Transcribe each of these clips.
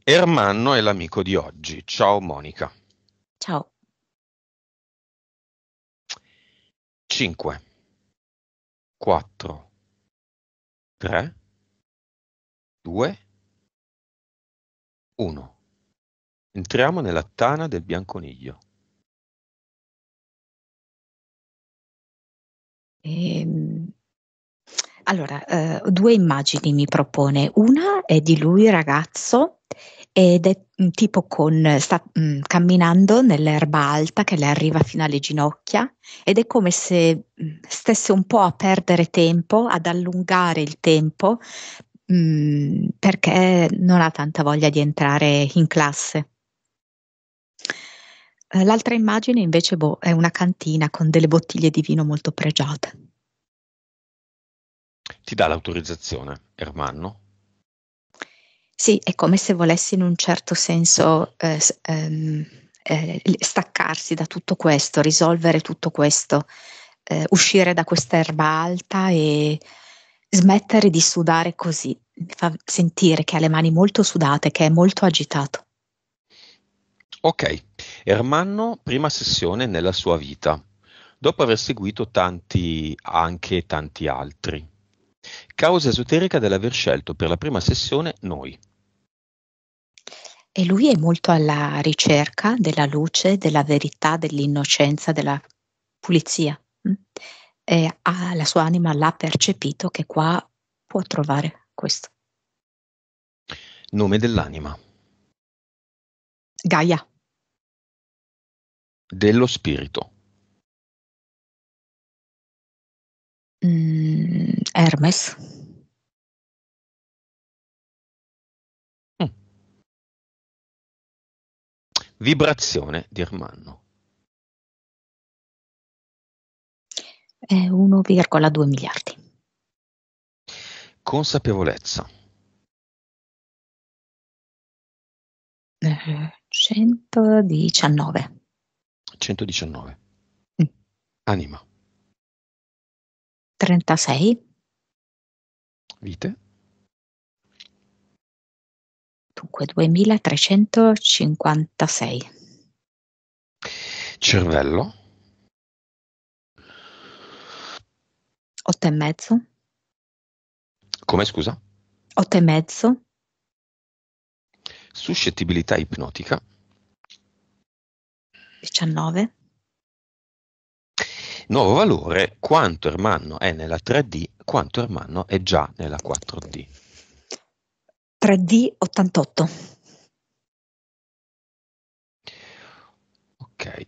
Ermanno è l'amico di oggi. Ciao Monica. Ciao. 5, 4, 3, 2, 1. Entriamo nella tana del bianconiglio. Ehm, due immagini mi propone. Una è di lui ragazzo ed è tipo sta camminando nell'erba alta che le arriva fino alle ginocchia ed è come se stesse un po' a perdere tempo, ad allungare il tempo, perché non ha tanta voglia di entrare in classe. L'altra immagine invece è una cantina con delle bottiglie di vino molto pregiate. Ti dà l'autorizzazione, Ermanno? Sì, è come se volesse in un certo senso staccarsi da tutto questo, risolvere tutto questo, uscire da questa erba alta e smettere di sudare così. Mi fa sentire che ha le mani molto sudate, che è molto agitato. Ok, Ermanno, prima sessione nella sua vita, dopo aver seguito anche tanti altri. Causa esoterica dell'aver scelto per la prima sessione noi. E lui è molto alla ricerca della luce, della verità, dell'innocenza, della pulizia. E la sua anima l'ha percepito che qua può trovare questo. Nome dell'anima, Gaia. dello spirito, Hermes. Mm. Vibrazione di Ermanno. È 1,2 miliardi. Consapevolezza, 119. 119. Mm. Anima, 36. vite, Dunque 2356. cervello, 8 e mezzo. come scusa? 8 e mezzo. Suscettibilità ipnotica, 19. nuovo valore, quanto Ermanno è nella 3D, quanto Ermanno è già nella 4D. 3D 88. Ok.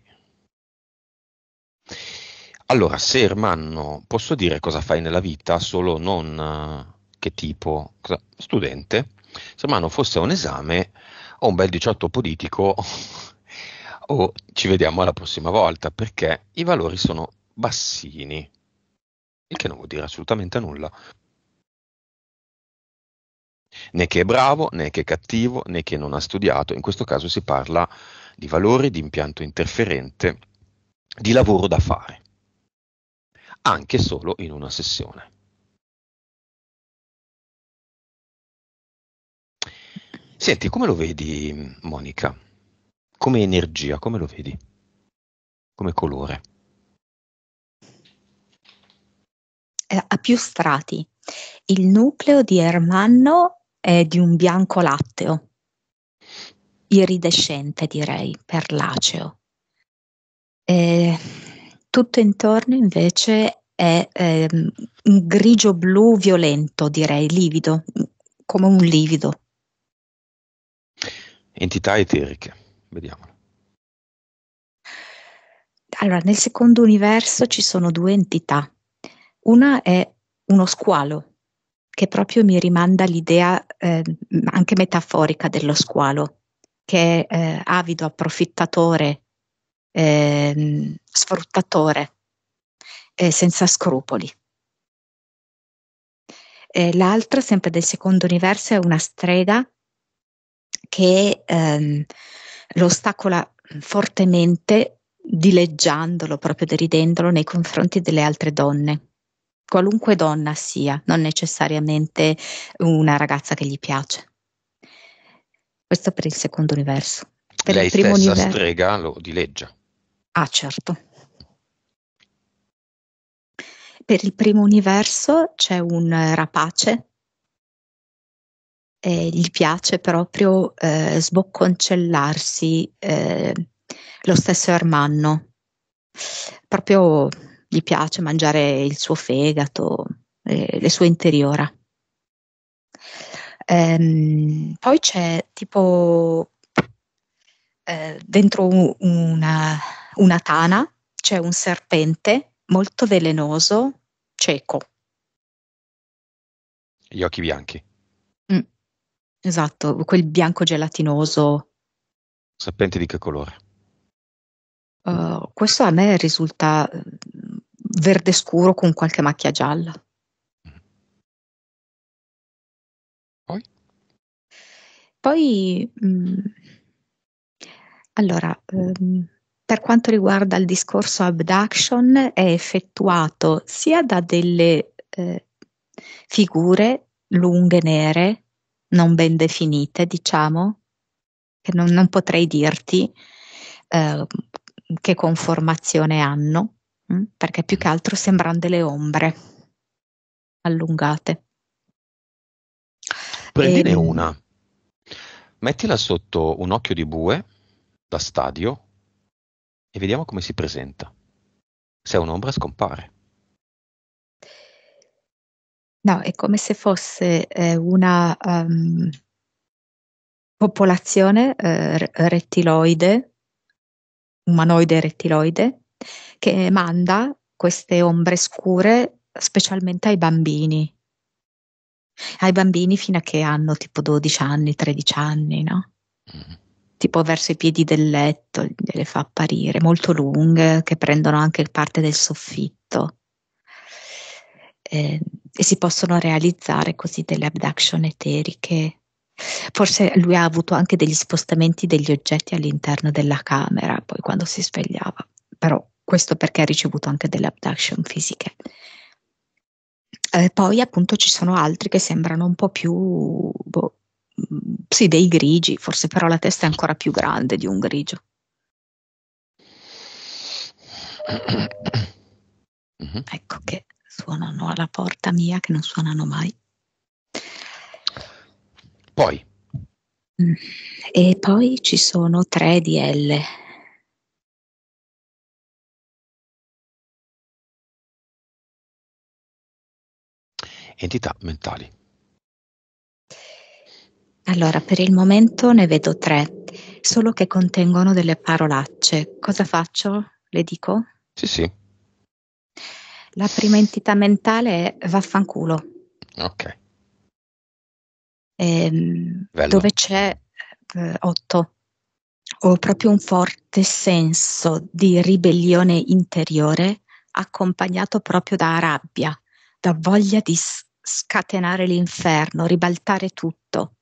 Allora, se Ermanno, posso dire cosa fai nella vita, solo non che tipo, studente. Se Ermanno fosse a un esame o un bel 18 politico, o ci vediamo alla prossima volta, perché i valori sono bassini, il che non vuol dire assolutamente nulla. Né che è bravo, né che è cattivo, né che non ha studiato. In questo caso si parla di valori, di impianto interferente, di lavoro da fare, anche solo in una sessione. Senti, come lo vedi, Monica? Come energia, come lo vedi? Come colore? Ha più strati. Il nucleo di Ermanno è di un bianco latteo, iridescente direi, perlaceo. Tutto intorno invece è un grigio blu violento, direi, livido, come un livido. Entità eteriche, vediamolo. Allora, nel secondo universo ci sono due entità. Una è uno squalo, che proprio mi rimanda all'idea anche metaforica dello squalo, che è avido, approfittatore, sfruttatore, senza scrupoli. L'altra, sempre del secondo universo, è una strega che lo ostacola fortemente, dileggiandolo, proprio deridendolo nei confronti delle altre donne, qualunque donna sia, non necessariamente una ragazza che gli piace. Questo per il secondo universo. Per il Lei primo stessa universo. strega lo dileggia. Ah, certo. Per il primo universo c'è un rapace e gli piace proprio sbocconcellarsi lo stesso Ermanno. Proprio gli piace mangiare il suo fegato, le sue interiora. Poi c'è tipo dentro una tana c'è un serpente molto velenoso, cieco. Gli occhi bianchi. Esatto, quel bianco gelatinoso. Serpente di che colore? Questo a me risulta verde scuro con qualche macchia gialla. Poi? Poi, allora, per quanto riguarda il discorso abduction, è effettuato sia da delle figure lunghe nere, non ben definite, diciamo, che non potrei dirti che conformazione hanno, perché più che altro sembrano delle ombre allungate. Prendine una, mettila sotto un occhio di bue da stadio e vediamo come si presenta. Se è un'ombra scompare. No, è come se fosse una popolazione rettiloide, umanoide rettiloide, che manda queste ombre scure specialmente ai bambini fino a che hanno tipo 12 anni, 13 anni, no? Tipo verso i piedi del letto, le fa apparire molto lunghe, che prendono anche parte del soffitto. E si possono realizzare così delle abduction eteriche. Forse lui ha avuto anche degli spostamenti degli oggetti all'interno della camera, poi quando si svegliava. Però questo perché ha ricevuto anche delle abduction fisiche. Poi appunto ci sono altri che sembrano un po' più, sì, dei grigi, forse però la testa è ancora più grande di un grigio. Ecco che suonano alla porta mia, che non suonano mai. Poi, E poi ci sono 3 DL. entità mentali. Allora, per il momento ne vedo 3, solo che contengono delle parolacce. Cosa faccio? Le dico? Sì, sì. La prima entità mentale è vaffanculo. Ok. Dove Bello. c'è 8. Ho proprio un forte senso di ribellione interiore, accompagnato proprio da rabbia, da voglia di scatenare l'inferno, ribaltare tutto,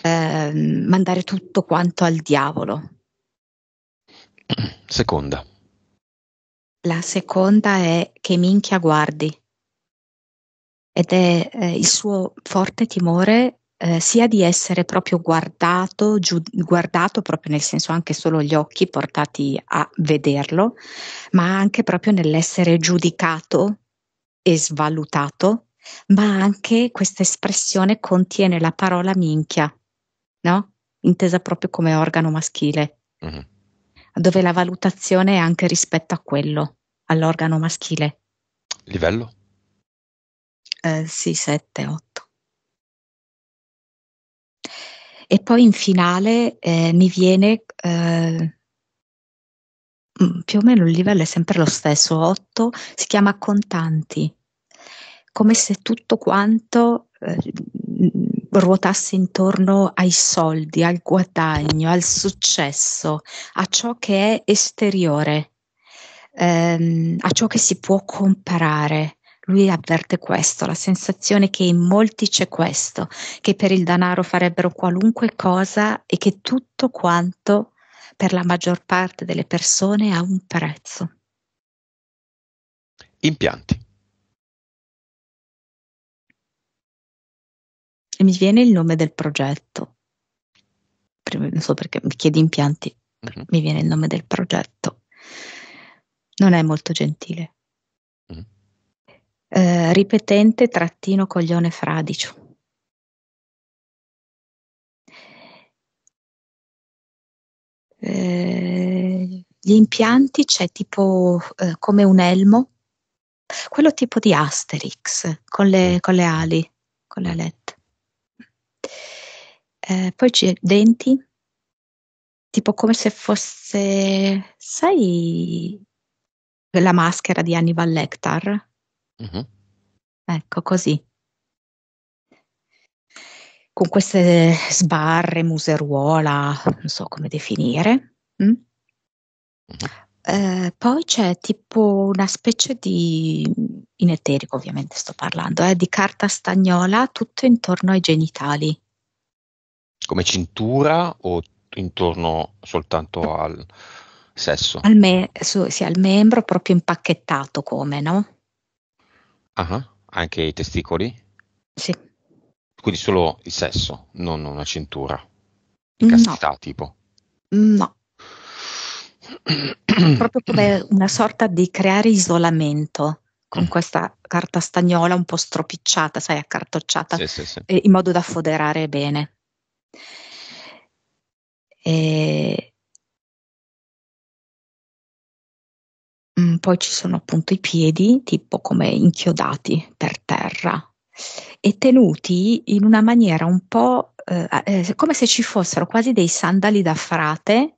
mandare tutto quanto al diavolo. Seconda. La seconda è che minchia guardi, ed è il suo forte timore sia di essere proprio guardato proprio nel senso anche solo gli occhi portati a vederlo, ma anche proprio nell'essere giudicato e svalutato, ma anche questa espressione contiene la parola minchia, no? Intesa proprio come organo maschile, dove la valutazione è anche rispetto a quello, all'organo maschile. Livello? Sì, 7, 8. E poi in finale mi viene più o meno il livello è sempre lo stesso, 8, si chiama contanti, come se tutto quanto ruotasse intorno ai soldi, al guadagno, al successo, a ciò che è esteriore, a ciò che si può comprare. Lui avverte questo, la sensazione che in molti c'è questo, che per il denaro farebbero qualunque cosa e che tutto quanto per la maggior parte delle persone ha un prezzo. Impianti. E mi viene il nome del progetto. Non so perché mi chiedi impianti, mi viene il nome del progetto. Non è molto gentile. Ripetente trattino coglione fradicio. Gli impianti c'è tipo come un elmo, quello tipo di Asterix con le ali, con le alette. Poi c'è denti, tipo come se fosse, sai, la maschera di Hannibal Lecter? Ecco, così. Con queste sbarre, museruola, non so come definire. Poi c'è tipo una specie di, in eterico ovviamente sto parlando, di carta stagnola tutto intorno ai genitali. Come cintura o intorno soltanto al sesso? Sì, al membro proprio impacchettato come, no? Anche i testicoli? Sì. Quindi solo il sesso, non una cintura. In No, castità, tipo. no. Proprio come una sorta di creare isolamento con questa carta stagnola un po' stropicciata, sai, accartocciata, Sì. in modo da foderare bene. Poi ci sono appunto i piedi, tipo come inchiodati per terra e tenuti in una maniera un po' come se ci fossero quasi dei sandali da frate,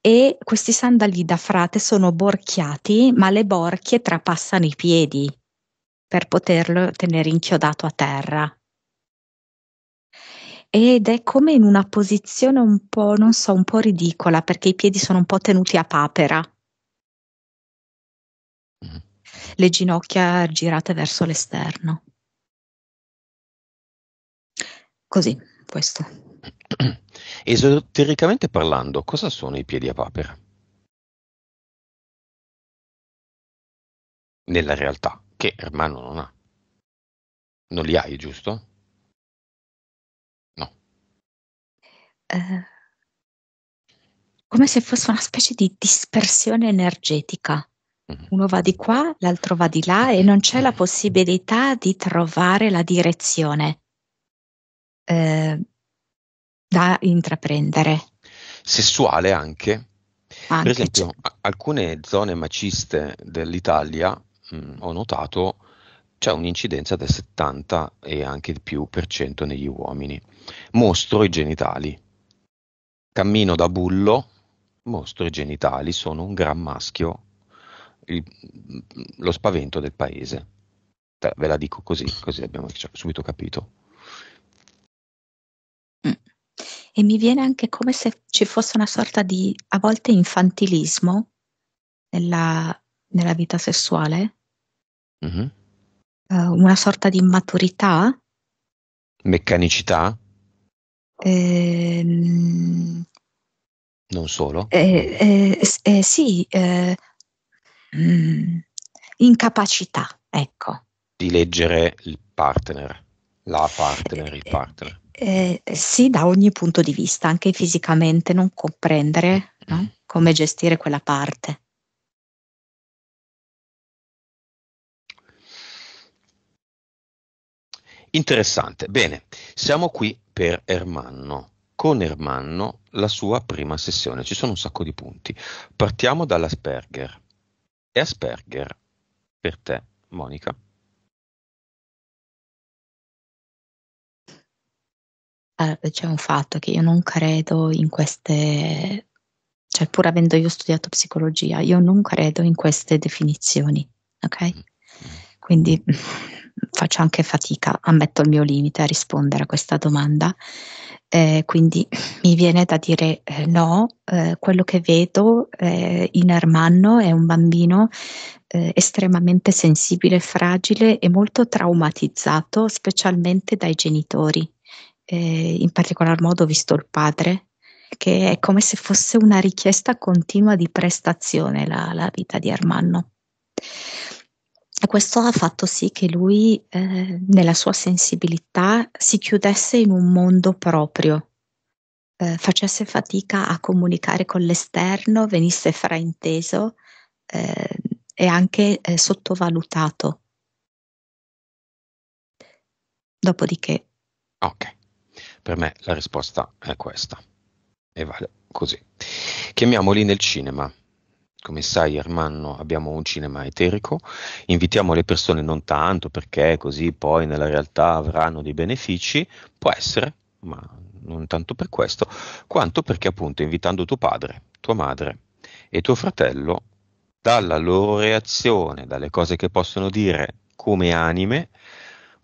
e questi sandali da frate sono borchiati, ma le borchie trapassano i piedi per poterlo tenere inchiodato a terra. Ed è come in una posizione un po', non so, un po' ridicola, perché i piedi sono un po' tenuti a papera. Le ginocchia girate verso l'esterno. Così, questo. Esotericamente parlando, cosa sono i piedi a papera? Nella realtà, che Ermanno non ha. Non li hai, giusto? No. Come se fosse una specie di dispersione energetica. Uno va di qua, l'altro va di là e non c'è la possibilità di trovare la direzione da intraprendere. Sessuale anche. Per Anche esempio, alcune zone maciste dell'Italia, ho notato, c'è un'incidenza del 70 e anche di più per cento negli uomini. Mostro i genitali. Cammino da bullo, mostro i genitali, sono un gran maschio, il- lo spavento del paese. Ve la dico così, così abbiamo subito capito. E mi viene anche come se ci fosse una sorta di, a volte, infantilismo nella vita sessuale, una sorta di immaturità. Meccanicità, Ehm, non solo, sì, incapacità, ecco. di leggere il partner, la partner, il partner. Sì, da ogni punto di vista, anche fisicamente, non comprendere, no? Come gestire quella parte. Interessante. Bene, siamo qui per Ermanno. Con Ermanno la sua prima sessione. Ci sono un sacco di punti. Partiamo dall'Asperger. È Asperger per te, Monica? C'è un fatto che io non credo in queste, cioè pur avendo io studiato psicologia, io non credo in queste definizioni, ok? Quindi faccio anche fatica, ammetto il mio limite a rispondere a questa domanda. Quindi mi viene da dire no, quello che vedo in Ermanno è un bambino estremamente sensibile, fragile e molto traumatizzato, specialmente dai genitori. In particolar modo ho visto il padre, che è come se fosse una richiesta continua di prestazione la vita di Ermanno. E questo ha fatto sì che lui, nella sua sensibilità, si chiudesse in un mondo proprio, facesse fatica a comunicare con l'esterno, venisse frainteso, e anche sottovalutato. Dopodiché, Ok, per me la risposta è questa e vale così. Chiamiamoli nel cinema. Come sai, Ermanno, abbiamo un cinema eterico, invitiamo le persone non tanto perché così poi nella realtà avranno dei benefici, può essere, ma non tanto per questo, quanto perché appunto invitando tuo padre, tua madre e tuo fratello, dalla loro reazione, dalle cose che possono dire come anime,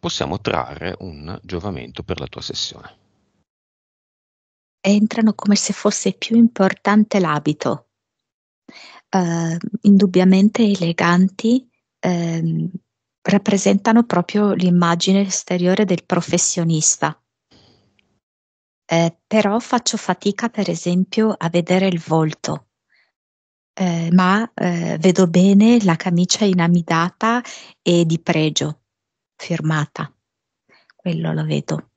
possiamo trarre un giovamento per la tua sessione. entrano come se fosse più importante l'abito. Indubbiamente eleganti, rappresentano proprio l'immagine esteriore del professionista. Però faccio fatica, per esempio, a vedere il volto, ma vedo bene la camicia inamidata e di pregio, firmata. Quello lo vedo.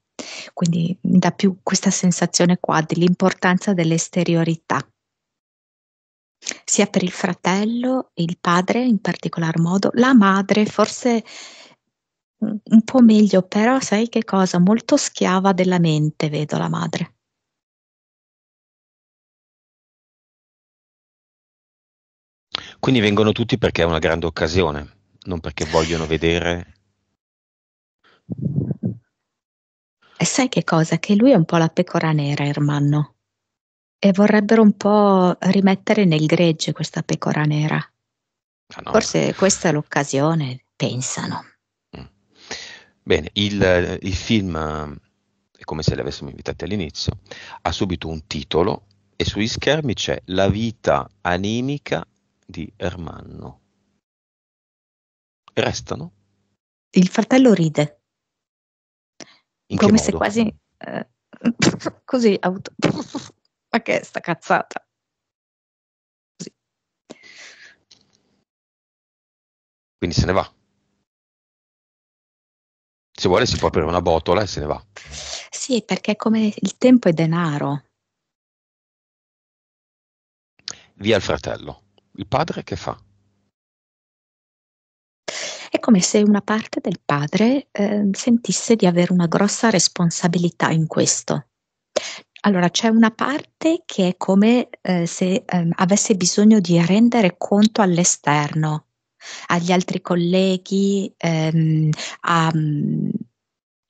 Quindi mi dà più questa sensazione qua dell'importanza dell'esteriorità, sia per il fratello, il padre in particolar modo, la madre forse un po' meglio, però sai che cosa? Molto schiava della mente, vedo la madre. Quindi vengono tutti perché è una grande occasione, non perché vogliono vedere. E sai che cosa? Che lui è un po' la pecora nera, Ermanno, e vorrebbero un po' rimettere nel gregge questa pecora nera. Ah, no, ma Forse questa è l'occasione, pensano. mm. Bene, il film, è come se li avessimo invitati all'inizio, ha subito un titolo e sugli schermi c'è La vita animica di Ermanno. Restano? Il fratello ride, In che come se modo? quasi così, ma che è sta cazzata? Così. Quindi se ne va. Se vuole si può aprire una botola e se ne va. Sì, perché come il tempo è denaro. Via il fratello. Il padre che fa? È come se una parte del padre sentisse di avere una grossa responsabilità in questo. Allora, c'è una parte che è come se avesse bisogno di rendere conto all'esterno, agli altri colleghi, a,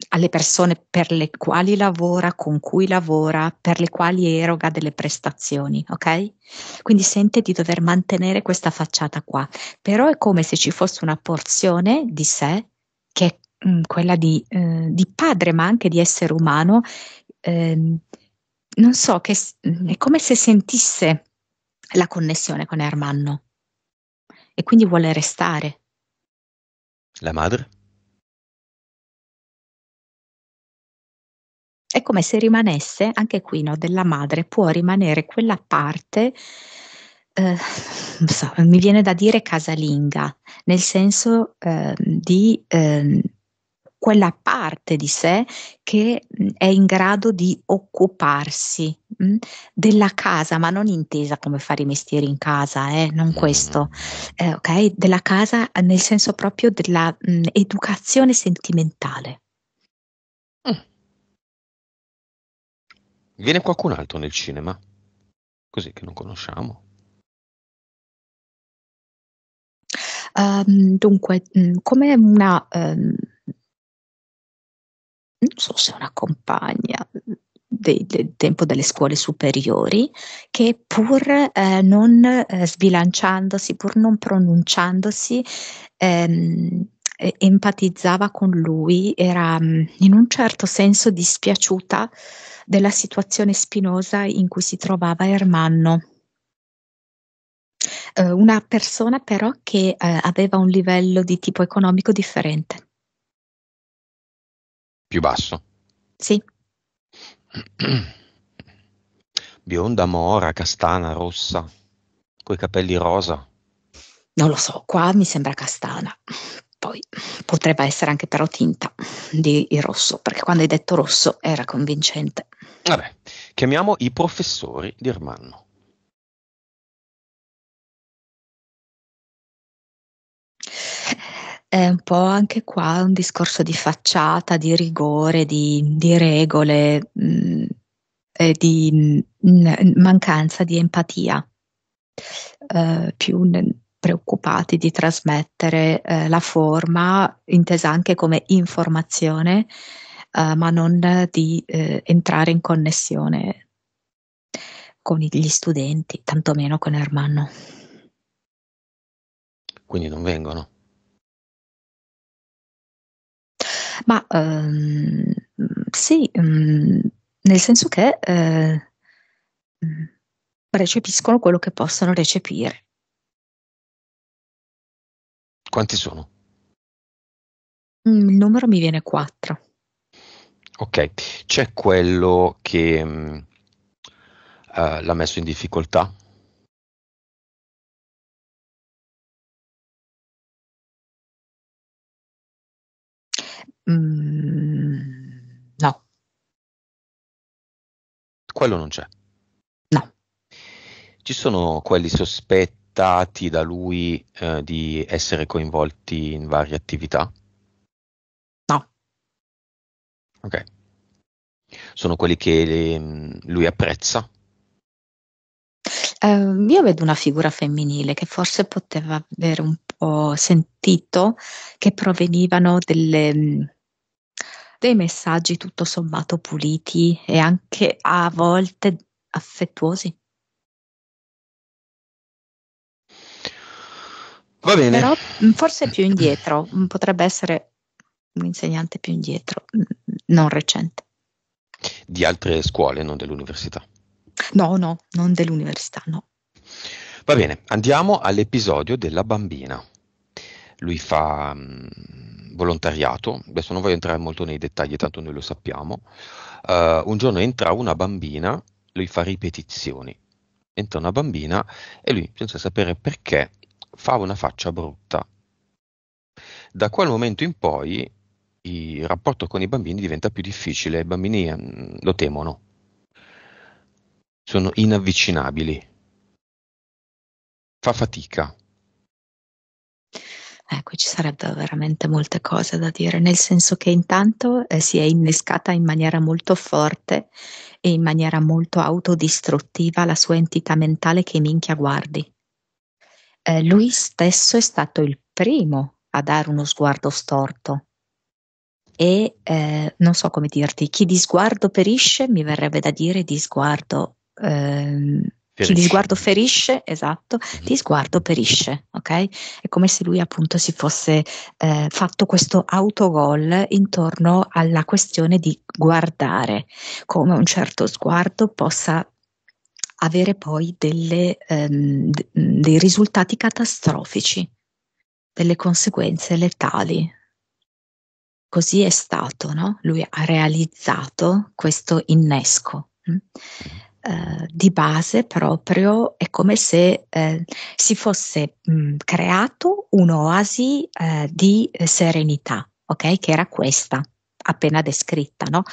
alle persone per le quali lavora, con cui lavora, per le quali eroga delle prestazioni, ok? Quindi sente di dover mantenere questa facciata qua, però è come se ci fosse una porzione di sé che è quella di padre, ma anche di essere umano, ehm, non so, è come se sentisse la connessione con Ermanno e quindi vuole restare. La madre? È come se rimanesse, anche qui, no, della madre può rimanere quella parte, non so, mi viene da dire casalinga, nel senso di quella parte di sé che è in grado di occuparsi della casa, ma non intesa come fare i mestieri in casa, non Mm. questo, ok? Della casa nel senso proprio della educazione sentimentale. Mm. Viene qualcun altro nel cinema? Così che non conosciamo. Dunque, come una, non so se una compagna del tempo delle scuole superiori, che pur non sbilanciandosi, pur non pronunciandosi, empatizzava con lui, era in un certo senso dispiaciuta della situazione spinosa in cui si trovava Ermanno. Una persona però che aveva un livello di tipo economico differente. Più basso. Sì, Bionda, mora, castana, rossa, coi capelli rosa. Non lo so, qua mi sembra castana. Poi potrebbe essere anche però tinta di rosso, perché quando hai detto rosso era convincente. Vabbè, chiamiamo i professori di Ermanno. È un po' anche qua un discorso di facciata, di rigore, di regole, e di mancanza di empatia, più preoccupati di trasmettere la forma, intesa anche come informazione, ma non di entrare in connessione con gli studenti, tantomeno con Ermanno. Quindi non vengono. Ma sì, nel senso che mm, recepiscono quello che possono recepire. Quanti sono? Il numero mi viene 4. Ok, c'è quello che l'ha messo in difficoltà? No, Quello non c'è. no, Ci sono quelli sospettati da lui di essere coinvolti in varie attività? no. Ok. Sono quelli che lui apprezza? Io vedo una figura femminile che forse poteva avere un po' sentito che provenivano dei messaggi tutto sommato puliti e anche a volte affettuosi. Va bene. Però forse più indietro, potrebbe essere un insegnante più indietro, non recente. Di altre scuole, non dell'università. No, no, non dell'università, no. Va bene, andiamo all'episodio della bambina. Lui fa volontariato, adesso non voglio entrare molto nei dettagli, tanto noi lo sappiamo. Un giorno entra una bambina, lui fa ripetizioni. Entra una bambina e lui, senza sapere perché, fa una faccia brutta. Da quel momento in poi il rapporto con i bambini diventa più difficile, i bambini lo temono, sono inavvicinabili, fa fatica. Qui ci sarebbero veramente molte cose da dire, nel senso che intanto si è innescata in maniera molto forte e in maniera molto autodistruttiva la sua entità mentale che minchia guardi. Lui stesso è stato il primo a dare uno sguardo storto e non so come dirti, chi di sguardo perisce, mi verrebbe da dire di sguardo, chi di Ferisce. sguardo ferisce, esatto, Mhm. di sguardo perisce, ok? È come se lui appunto si fosse fatto questo autogol intorno alla questione di guardare, come un certo sguardo possa avere poi dei risultati catastrofici, delle conseguenze letali. Così è stato, no? Lui ha realizzato questo innesco. Mhm. Di base proprio è come se si fosse creato un'oasi di serenità, ok? Che era questa, appena descritta, no?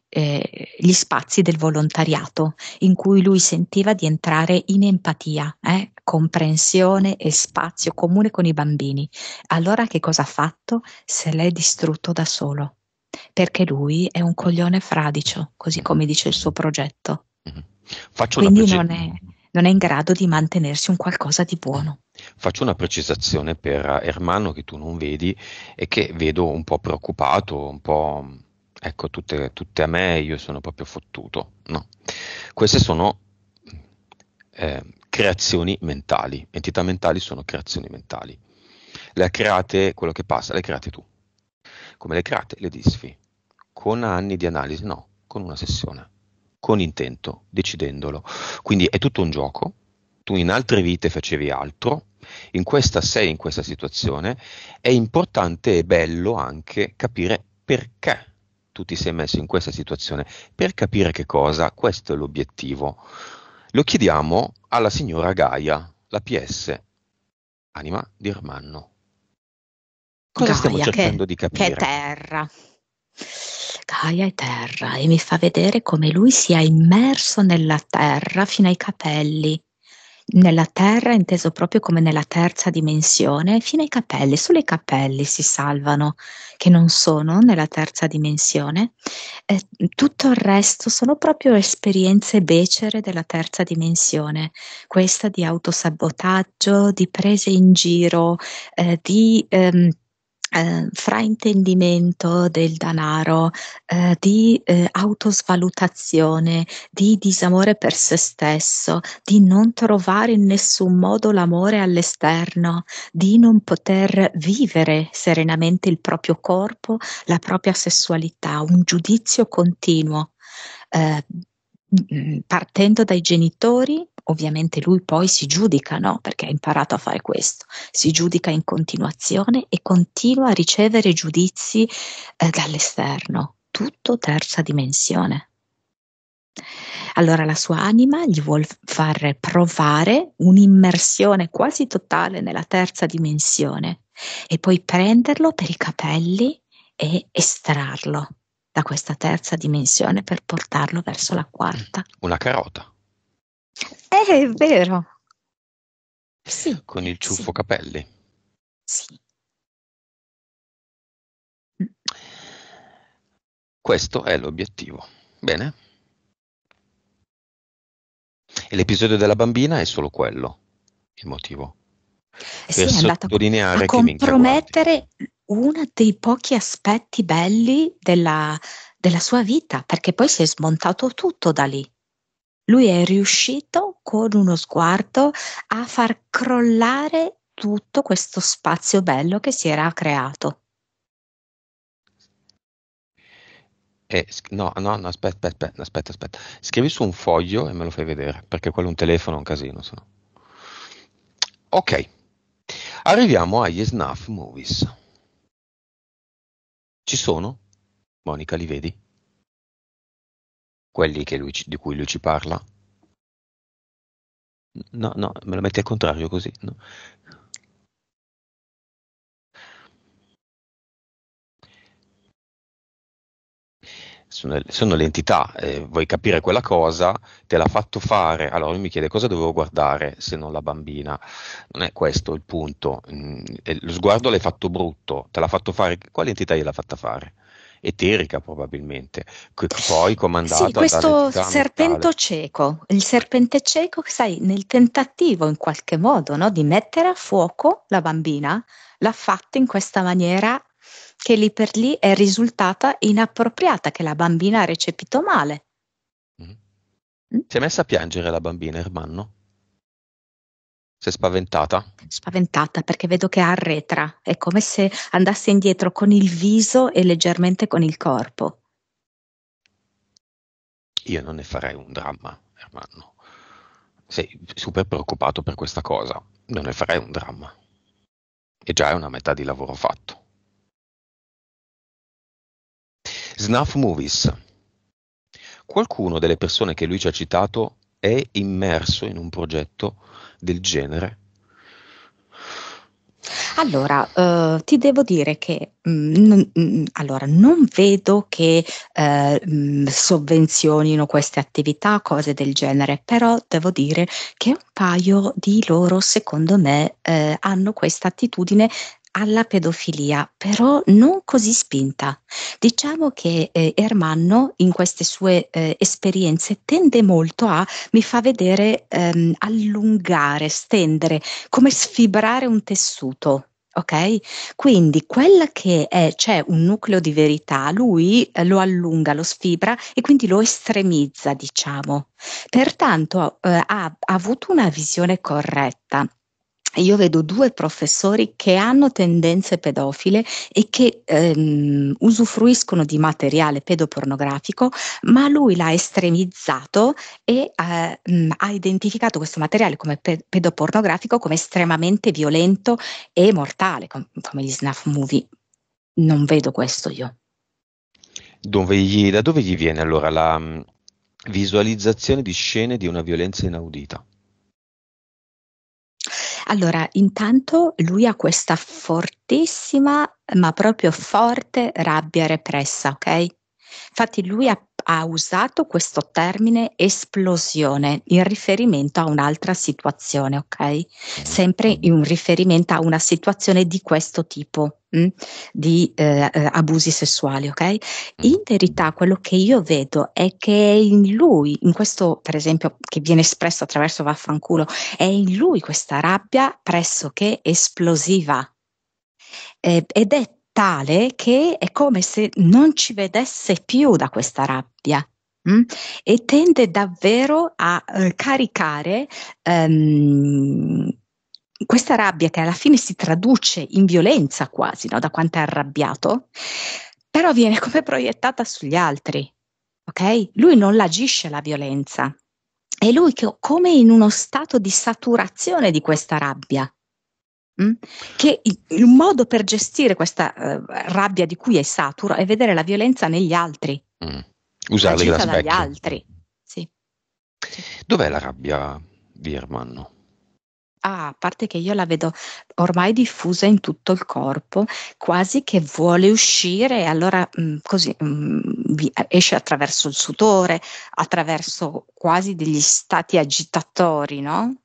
Gli spazi del volontariato in cui lui sentiva di entrare in empatia, comprensione e spazio comune con i bambini. Allora che cosa ha fatto? Se l'è distrutto da solo, perché lui è un coglione fradicio, così Mhm. come dice il suo progetto. Mhm. Faccio una Quindi preci- non è in grado di mantenersi un qualcosa di buono. Faccio una precisazione per Ermanno che tu non vedi e che vedo un po' preoccupato, un po', ecco, tutte a me, io sono proprio fottuto. No. Queste sono creazioni mentali, entità mentali sono creazioni mentali. Le ha create, quello che passa, le hai create tu. Come le create? Le disfi. Con anni di analisi? No, con una sessione, con intento, decidendolo. Quindi è tutto un gioco. Tu in altre vite facevi altro, in questa sei in questa situazione. È importante e bello anche capire perché tu ti sei messo in questa situazione, per capire che cosa, questo è l'obiettivo. Lo chiediamo alla signora Gaia, la PS. anima di Ermanno. Cosa stiamo Gaia, cercando di che è capire? terra. Gaia è terra e mi fa vedere come lui sia immerso nella terra fino ai capelli. Nella terra, inteso proprio come nella terza dimensione, fino ai capelli. Solo i capelli si salvano, che non sono nella terza dimensione. Tutto il resto sono proprio esperienze becere della terza dimensione. Questa di autosabotaggio, di prese in giro, di fraintendimento del denaro, di autosvalutazione, di disamore per se stesso, di non trovare in nessun modo l'amore all'esterno, di non poter vivere serenamente il proprio corpo, la propria sessualità, un giudizio continuo. eh, Partendo dai genitori, ovviamente lui poi si giudica, no? Perché ha imparato a fare questo, si giudica in continuazione e continua a ricevere giudizi dall'esterno, tutto terza dimensione. Allora la sua anima gli vuol far provare un'immersione quasi totale nella terza dimensione e poi prenderlo per i capelli e estrarlo da questa terza dimensione per portarlo verso la quarta. Una carota È vero. Sì, con il sì, ciuffo capelli. sì. Questo è l'obiettivo. Bene? E l'episodio della bambina è solo quello, il motivo. Per Sì, è andata a sottolineare che minchia guardi. compromettere uno dei pochi aspetti belli della sua vita, perché poi si è smontato tutto da lì. Lui è riuscito con uno sguardo a far crollare tutto questo spazio bello che si era creato. No, aspetta. Scrivi su un foglio e me lo fai vedere, perché quello è un telefono, è un casino. Ok, arriviamo agli snuff movies. Ci sono? Monica, li vedi? Quelli di cui lui ci parla? No, me lo metti al contrario così. No. Sono le entità, vuoi capire quella cosa, te l'ha fatto fare, allora lui mi chiede cosa dovevo guardare se non la bambina, non è questo il punto. Lo sguardo l'hai fatto brutto, te l'ha fatto fare, quale entità gliel'ha fatta fare? Eterica probabilmente, poi Sì, comandata questo dall'entità mentale. serpento cieco, il serpente cieco, sai, nel tentativo in qualche modo, no, di mettere a fuoco la bambina, l'ha fatto in questa maniera che lì per lì è risultata inappropriata, che la bambina ha recepito male. Mhm. Mm? Si è messa a piangere la bambina, Ermanno? Si è spaventata? Spaventata perché vedo che arretra, è come se andasse indietro con il viso e leggermente con il corpo. Io non ne farei un dramma, Ermanno. Sei super preoccupato per questa cosa, non ne farei un dramma. E già è una metà di lavoro fatto. Snuff Movies. Qualcuno delle persone che lui ci ha citato è immerso in un progetto del genere? Allora, ti devo dire che allora, non vedo che sovvenzionino queste attività, cose del genere, però devo dire che un paio di loro, secondo me, hanno questa attitudine alla pedofilia, però non così spinta. Diciamo che Ermanno in queste sue esperienze tende molto a, mi fa vedere allungare, stendere, come sfibrare un tessuto. Ok? Quindi quella che è, c'è un nucleo di verità, lui lo allunga, lo sfibra e quindi lo estremizza, diciamo. Pertanto ha avuto una visione corretta. Io vedo due professori che hanno tendenze pedofile e che usufruiscono di materiale pedopornografico, ma lui l'ha estremizzato e ha identificato questo materiale come pedopornografico come estremamente violento e mortale, come gli snuff movie. Non vedo questo io. Da dove gli viene allora la visualizzazione di scene di una violenza inaudita? Allora, intanto lui ha questa fortissima, ma proprio forte rabbia repressa, ok? Infatti lui ha usato questo termine esplosione in riferimento a un'altra situazione, ok? Sempre in un riferimento a una situazione di questo tipo, di abusi sessuali, ok? In verità quello che io vedo è che in lui, in questo per esempio che viene espresso attraverso vaffanculo, è in lui questa rabbia pressoché esplosiva, ed è tale che è come se non ci vedesse più da questa rabbia, e tende davvero a caricare questa rabbia che alla fine si traduce in violenza quasi, no? Da quanto è arrabbiato, però viene come proiettata sugli altri, ok? Lui non l'agisce la violenza, è lui che come in uno stato di saturazione di questa rabbia. Che il modo per gestire questa rabbia di cui è saturo è vedere la violenza negli altri, Usarli da agita dagli specchio. altri. Sì. Sì. Dov'è la rabbia di Ermanno? A parte che io la vedo ormai diffusa in tutto il corpo, quasi che vuole uscire e allora così esce attraverso il sudore, attraverso quasi degli stati agitatori, no?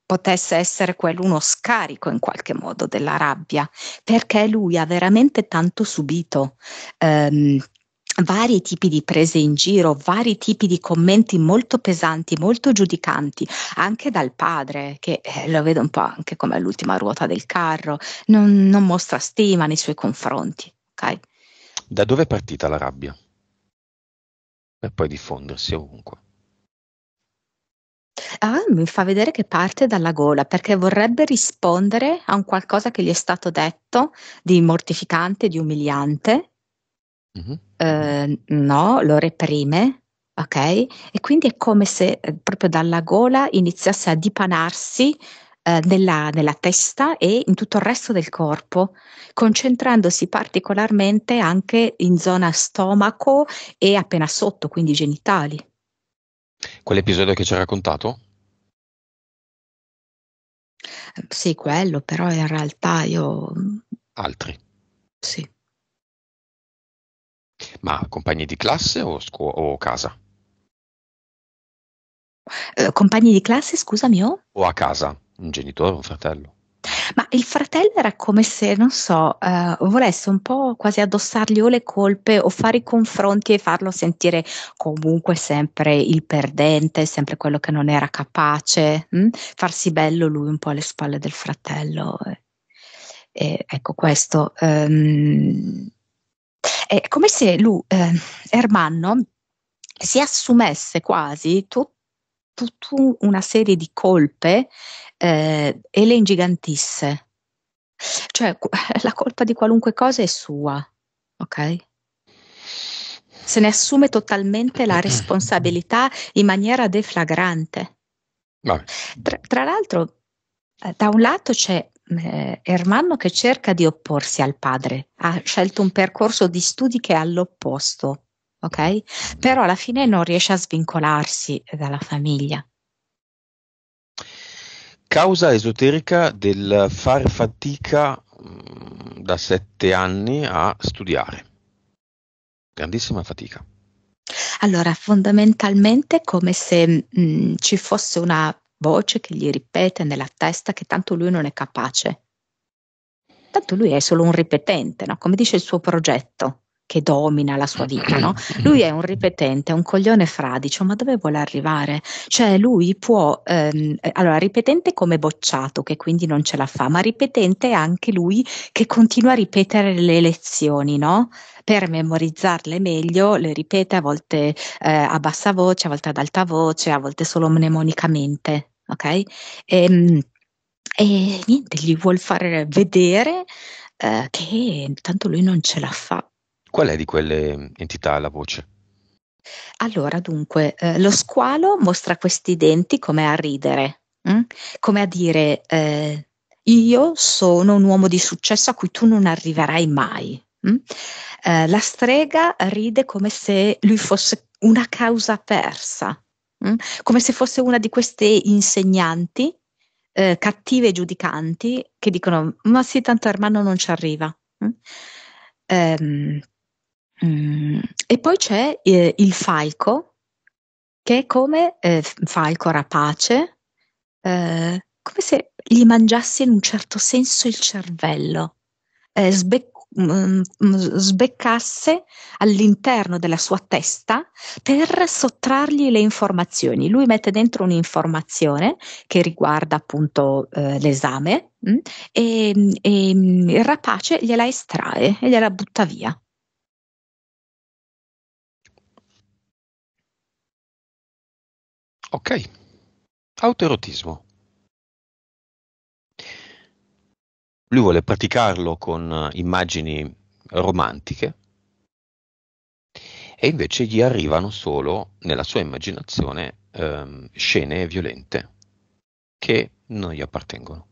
Potesse essere quello uno scarico in qualche modo della rabbia, perché lui ha veramente tanto subito. Vari tipi di prese in giro, vari tipi di commenti molto pesanti, molto giudicanti, anche dal padre, che lo vedo un po' anche come l'ultima ruota del carro, non mostra stima nei suoi confronti, ok? Da dove è partita la rabbia? Per poi diffondersi ovunque. Mi fa vedere che parte dalla gola perché vorrebbe rispondere a un qualcosa che gli è stato detto di mortificante, di umiliante. No, lo reprime, ok? E quindi è come se proprio dalla gola iniziasse a dipanarsi nella testa e in tutto il resto del corpo, concentrandosi particolarmente anche in zona stomaco e appena sotto, quindi genitali. Quell'episodio che ci ha raccontato? Sì, quello, però in realtà io Altri. sì. Ma compagni di classe o casa? Compagni di classe, scusami, oh? O a casa? Un genitore, un fratello? Ma il fratello era come se, non so, volesse un po' quasi addossargli o le colpe o fare i confronti e farlo sentire comunque sempre il perdente, sempre quello che non era capace, farsi bello lui un po' alle spalle del fratello. E ecco questo. È come se lui, Ermanno, si assumesse quasi tutta una serie di colpe e le ingigantisse. Cioè, la colpa di qualunque cosa è sua, ok? Se ne assume totalmente la responsabilità in maniera deflagrante. Vabbè. Tra l'altro, da un lato c'è Ermanno che cerca di opporsi al padre, ha scelto un percorso di studi che è all'opposto, ok? Però alla fine non riesce a svincolarsi dalla famiglia. Causa esoterica del far fatica da 7 anni a studiare. Grandissima fatica. Allora, fondamentalmente è come se ci fosse una voce che gli ripete nella testa che tanto lui non è capace. Tanto lui è solo un ripetente, no? Come dice il suo progetto, che domina la sua vita, no? Lui è un ripetente, è un coglione fradicio, ma dove vuole arrivare? Cioè lui può, allora ripetente come bocciato, che quindi non ce la fa, ma ripetente è anche lui che continua a ripetere le lezioni, no? Per memorizzarle meglio, le ripete a volte a bassa voce, a volte ad alta voce, a volte solo mnemonicamente, ok? E niente, gli vuol fare vedere che tanto lui non ce la fa. Qual è di quelle entità la voce? Allora, dunque, lo squalo mostra questi denti come a ridere, come a dire io sono un uomo di successo a cui tu non arriverai mai. La strega ride come se lui fosse una causa persa, come se fosse una di queste insegnanti cattive giudicanti che dicono ma sì, tanto Ermanno non ci arriva. Ehm, e poi c'è il falco, che è come falco rapace, come se gli mangiasse in un certo senso il cervello, sbeccasse all'interno della sua testa per sottrargli le informazioni. Lui mette dentro un'informazione che riguarda appunto l'esame, e il rapace gliela estrae e gliela butta via. Ok, autoerotismo. Lui vuole praticarlo con immagini romantiche e invece gli arrivano solo nella sua immaginazione scene violente che non gli appartengono.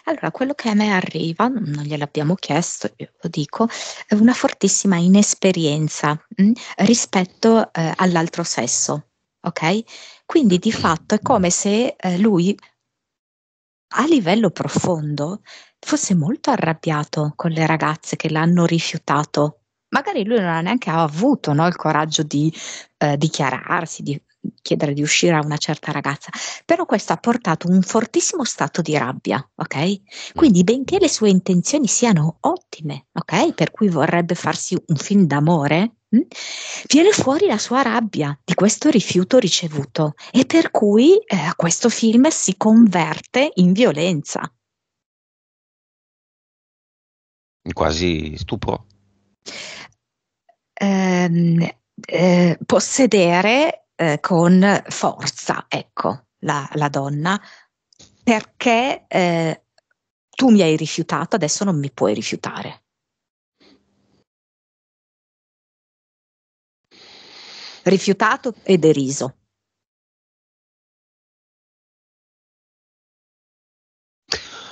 Allora, quello che a me arriva, non gliel'abbiamo chiesto, io lo dico, è una fortissima inesperienza rispetto all'altro sesso, ok? Quindi di fatto è come se lui a livello profondo fosse molto arrabbiato con le ragazze che l'hanno rifiutato. Magari lui non ha neanche avuto, no, il coraggio di dichiararsi, di chiedere di uscire a una certa ragazza, però questo ha portato un fortissimo stato di rabbia, ok? Quindi benché le sue intenzioni siano ottime, ok? Per cui vorrebbe farsi un film d'amore, viene fuori la sua rabbia di questo rifiuto ricevuto e per cui questo film si converte in violenza. Quasi stupro. Possedere con forza, ecco, la donna, perché tu mi hai rifiutato, adesso non mi puoi rifiutare. Rifiutato e deriso.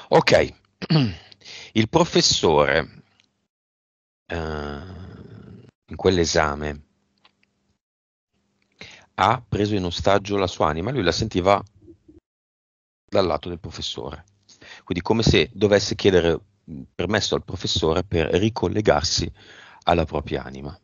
Ok, il professore in quell'esame ha preso in ostaggio la sua anima, lui la sentiva dal lato del professore, quindi come se dovesse chiedere permesso al professore per ricollegarsi alla propria anima.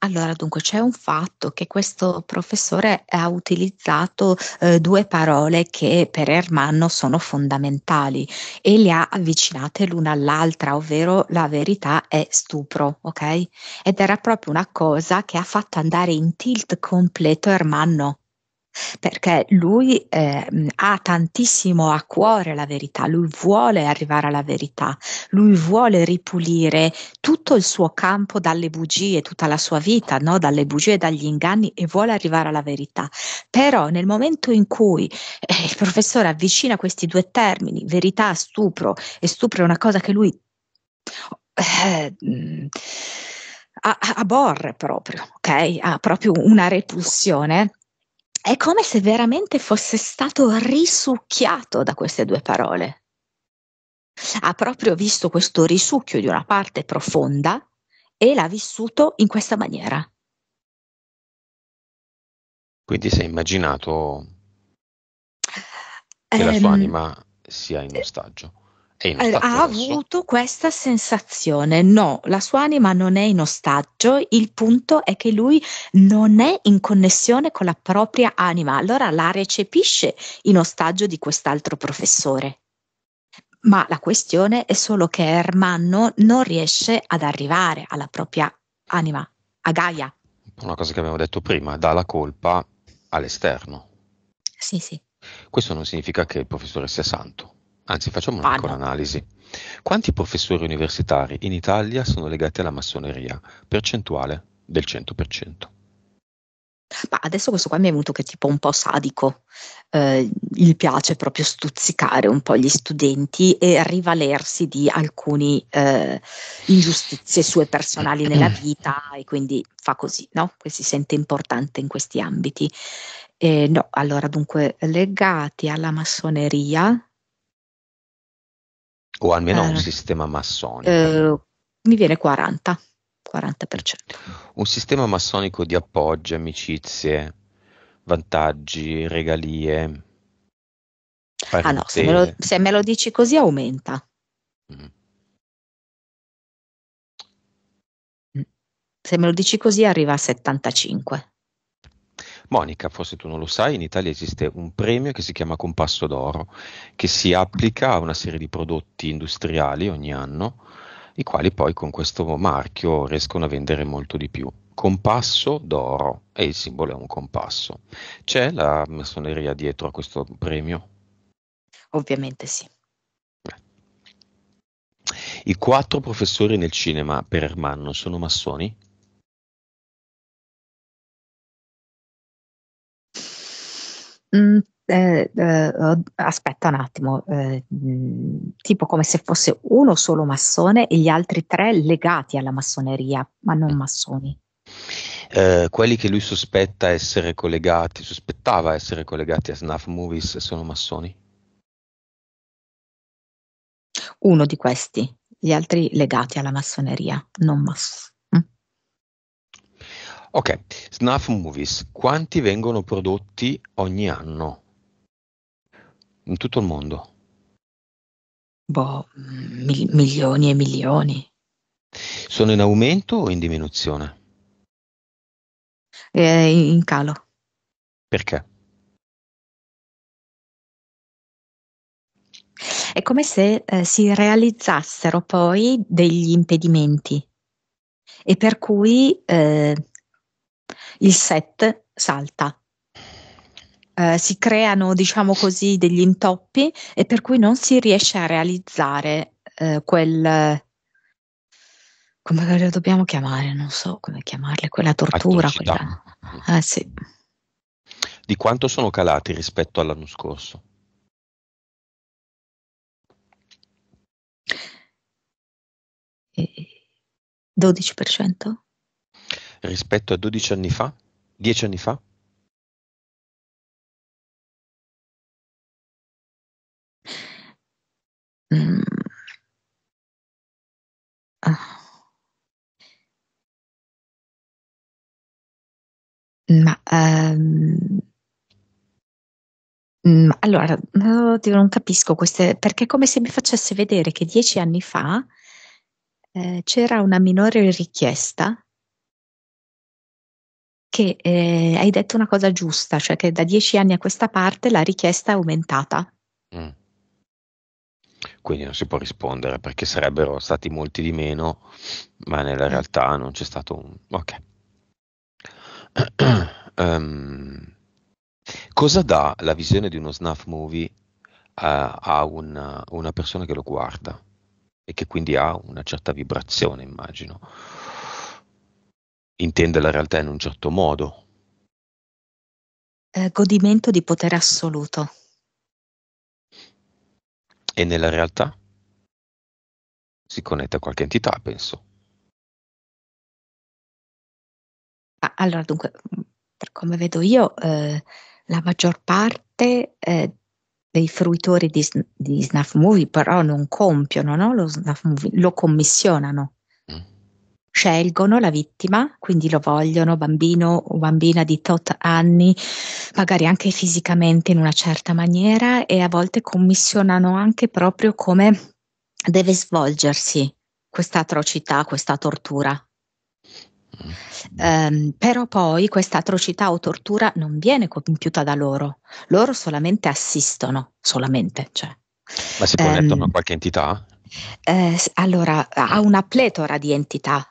Allora, dunque, c'è un fatto che questo professore ha utilizzato due parole che per Ermanno sono fondamentali e le ha avvicinate l'una all'altra, ovvero la verità è stupro, ok? Ed era proprio una cosa che ha fatto andare in tilt completo Ermanno. Perché lui ha tantissimo a cuore la verità, lui vuole arrivare alla verità, lui vuole ripulire tutto il suo campo dalle bugie, tutta la sua vita, no? Dalle bugie e dagli inganni e vuole arrivare alla verità. Però nel momento in cui il professore avvicina questi due termini, verità, stupro, e stupro è una cosa che lui aborre proprio, ok? Ha proprio una repulsione. È come se veramente fosse stato risucchiato da queste due parole. Ha proprio visto questo risucchio di una parte profonda e l'ha vissuto in questa maniera. Quindi si è immaginato che la sua Ehm, anima sia in ostaggio. È in ostaggio Ha adesso? avuto questa sensazione. No, la sua anima non è in ostaggio, il punto è che lui non è in connessione con la propria anima, allora la recepisce in ostaggio di quest'altro professore. Ma la questione è solo che Ermanno non riesce ad arrivare alla propria anima, a Gaia. Una cosa che abbiamo detto prima, dà la colpa all'esterno. Sì, sì. Questo non significa che il professore sia santo. Anzi, facciamo una Ah piccola no. analisi. Quanti professori universitari in Italia sono legati alla massoneria? Percentuale del 100%. Ma adesso questo qua mi è venuto che è tipo un po' sadico, gli piace proprio stuzzicare un po' gli studenti e rivalersi di alcuni ingiustizie sue personali nella vita e quindi fa così, no? Che si sente importante in questi ambiti. No, allora dunque legati alla massoneria, O almeno a un eh, sistema massonico. eh, mi viene 40%. Un sistema massonico di appoggi, amicizie, vantaggi, regalie. Ah no, parentele. se me lo dici così aumenta. Mm. Mm. Se me lo dici così arriva a 75. Monica, forse tu non lo sai, in Italia esiste un premio che si chiama Compasso d'Oro, che si applica a una serie di prodotti industriali ogni anno, i quali poi con questo marchio riescono a vendere molto di più. Compasso d'Oro, e il simbolo è un compasso. C'è la massoneria dietro a questo premio? Ovviamente sì. I 4 professori nel cinema per Ermanno sono massoni? Mm, aspetta un attimo, tipo come se fosse uno solo massone e gli altri tre legati alla massoneria, ma non massoni. Quelli che lui sospettava essere collegati a Snuff Movies sono massoni? Uno di questi, gli altri legati alla massoneria, non massoni. Ok, Snuff Movies, quanti vengono prodotti ogni anno in tutto il mondo? Boh, milioni e milioni. Sono in aumento o in diminuzione? In calo. Perché? È come se si realizzassero poi degli impedimenti e per cui il set salta. Si creano, diciamo così, degli intoppi e per cui non si riesce a realizzare come lo dobbiamo chiamare? Non so come chiamarle, quella tortura, Atrocità. quella. Sì. Di quanto sono calati rispetto all'anno scorso? E- 12%? Rispetto a 12 anni fa? 10 anni fa? Mm, ah, ma allora, oddio, non capisco queste, perché è come se mi facesse vedere che 10 anni fa c'era una minore richiesta, che hai detto una cosa giusta, cioè che da 10 anni a questa parte la richiesta è aumentata. Mm. Quindi non si può rispondere perché sarebbero stati molti di meno, ma nella Mm. realtà non c'è stato un... Ok. Ehm, cosa dà la visione di uno snuff movie a una persona che lo guarda e che quindi ha una certa vibrazione, immagino? Intende la realtà in un certo modo. Godimento di potere assoluto. E nella realtà si connette a qualche entità, penso. Allora, dunque, per come vedo io, la maggior parte dei fruitori di Snuff Movie però non compiono, no? Lo Snuff Movie, lo commissionano. Mm. Scelgono la vittima, quindi lo vogliono, bambino o bambina di tot anni, magari anche fisicamente in una certa maniera, e a volte commissionano anche proprio come deve svolgersi questa atrocità, questa tortura. Però poi questa atrocità o tortura non viene compiuta da loro solamente assistono, solamente, cioè. Ma si connettono a Ehm, qualche entità? allora, ha una pletora di entità,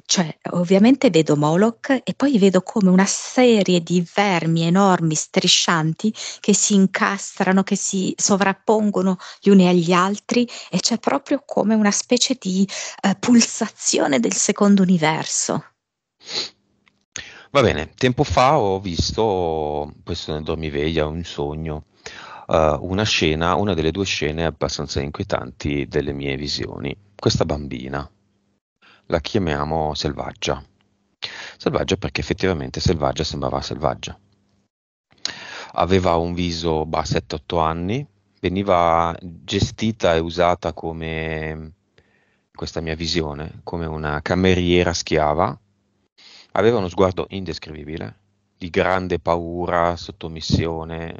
cioè ovviamente vedo Moloch e poi vedo come una serie di vermi enormi, striscianti, che si incastrano, che si sovrappongono gli uni agli altri e c'è proprio come una specie di pulsazione del secondo universo. Va bene, tempo fa ho visto, questo nel dormiveglia, un sogno, una scena, una delle due scene abbastanza inquietanti delle mie visioni. Questa bambina, la chiamiamo Selvaggia. Selvaggia perché effettivamente Selvaggia sembrava selvaggia. Aveva un viso, 7-8 anni, veniva gestita e usata come, questa mia visione, come una cameriera schiava. Aveva uno sguardo indescrivibile, di grande paura, sottomissione,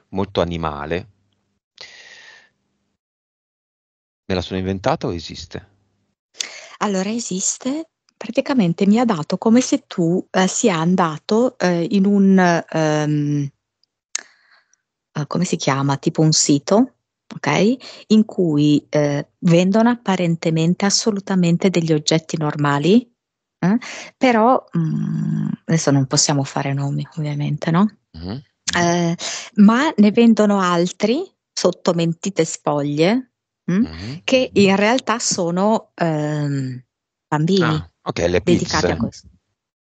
molto animale. Me la sono inventata o esiste? Allora esiste, praticamente mi ha dato come se tu sia andato in un, come si chiama, tipo un sito, ok? In cui vendono apparentemente assolutamente degli oggetti normali, eh? Però adesso non possiamo fare nomi, ovviamente, no? Mhm. Eh, ma ne vendono altri sotto mentite spoglie, Mhm. che in realtà sono bambini Ah, ok, le dedicati a pizze. questo.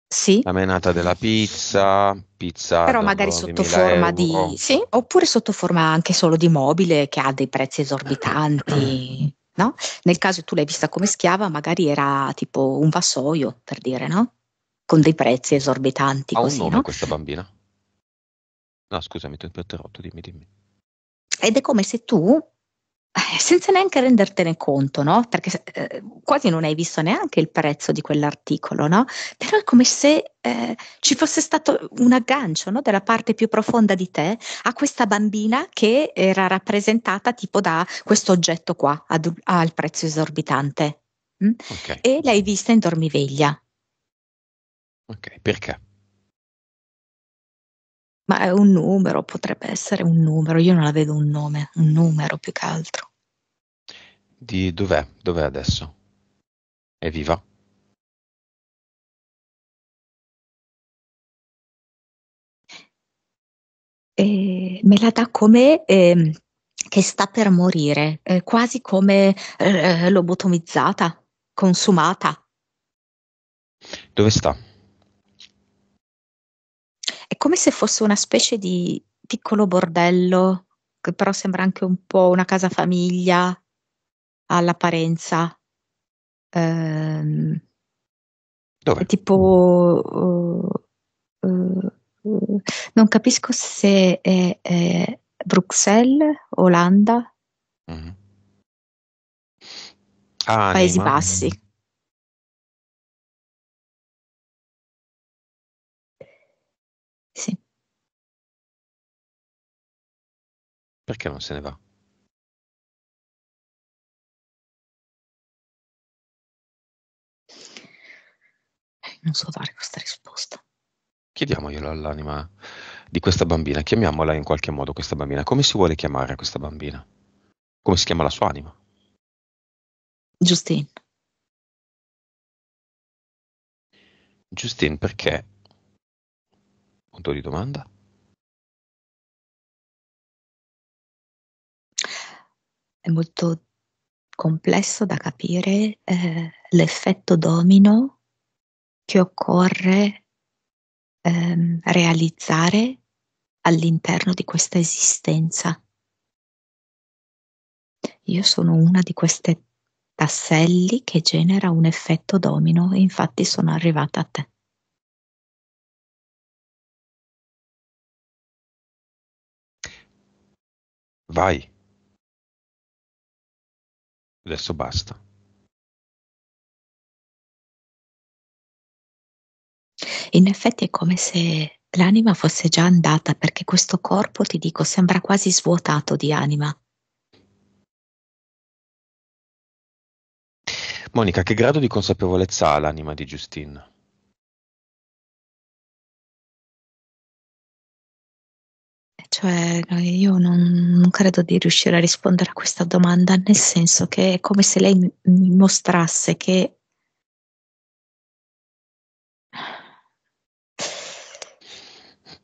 Sì, La menata della pizza, pizza però da magari sotto 9.000 forma di, euro. sì, oppure sotto forma anche solo di mobile che ha dei prezzi esorbitanti, no? Nel caso tu l'hai vista come schiava, magari era tipo un vassoio, per dire, no? Con dei prezzi esorbitanti Ha un così, nome no? questa bambina? No, scusami, ti ho interrotto, dimmi. Ed è come se tu, senza neanche rendertene conto, no? Perché quasi non hai visto neanche il prezzo di quell'articolo, no? Però è come se ci fosse stato un aggancio, no? Della parte più profonda di te a questa bambina che era rappresentata tipo da questo oggetto qua, al prezzo esorbitante. Mm? Ok, E l'hai vista in dormiveglia. ok, perché? Ma è un numero, potrebbe essere un numero, io non la vedo un nome, un numero più che altro. Di dov'è? Dov'è adesso? È viva? Me la dà come che sta per morire, quasi come lobotomizzata, consumata. Dove sta? È come se fosse una specie di piccolo bordello, che però sembra anche un po' una casa famiglia all'apparenza. Ehm, è Dove? tipo, non capisco se è Bruxelles, Olanda, Mhm. Paesi Anima? Bassi. Sì. Perché non se ne va? Non so dare questa risposta. Chiediamoglielo all'anima di questa bambina, chiamiamola in qualche modo questa bambina. Come si vuole chiamare questa bambina? Come si chiama la sua anima? Justine. Justine, perché? Punto di domanda. È molto complesso da capire l'effetto domino che occorre realizzare all'interno di questa esistenza. Io sono una di queste tasselli che genera un effetto domino e infatti sono arrivata a te. Vai, adesso basta. In effetti è come se l'anima fosse già andata perché questo corpo, ti dico, sembra quasi svuotato di anima. Monica, che grado di consapevolezza ha l'anima di Justine? Cioè, no, io non credo di riuscire a rispondere a questa domanda, nel senso che è come se lei mi mostrasse che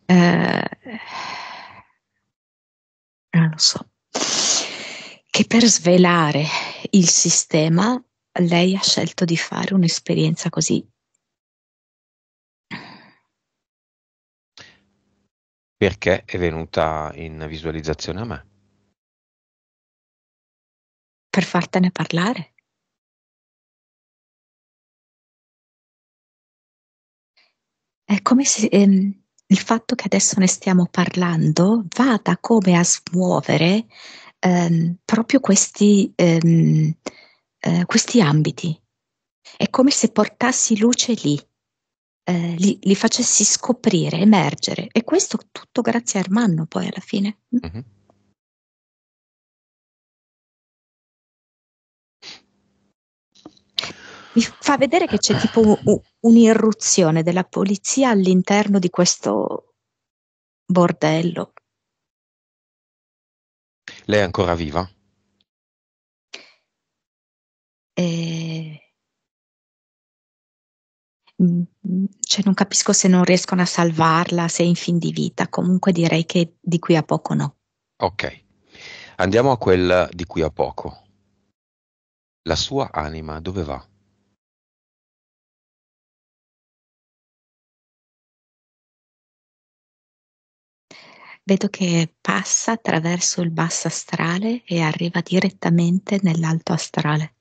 eh, non lo so, che per svelare il sistema lei ha scelto di fare un'esperienza così Perché è venuta in visualizzazione a me? per fartene parlare. È come se il fatto che adesso ne stiamo parlando vada come a smuovere proprio questi ambiti. È come se portassi luce lì, li facessi scoprire, emergere. E questo tutto grazie a Ermanno poi alla fine. Mhm. Mi fa vedere che c'è tipo un'irruzione della polizia all'interno di questo bordello. Lei è ancora viva? E... Cioè non capisco se non riescono a salvarla, se è in fin di vita. Comunque direi che di qui a poco no. Ok, andiamo a quel di qui a poco. La sua anima dove va? Vedo che passa attraverso il basso astrale e arriva direttamente nell'alto astrale.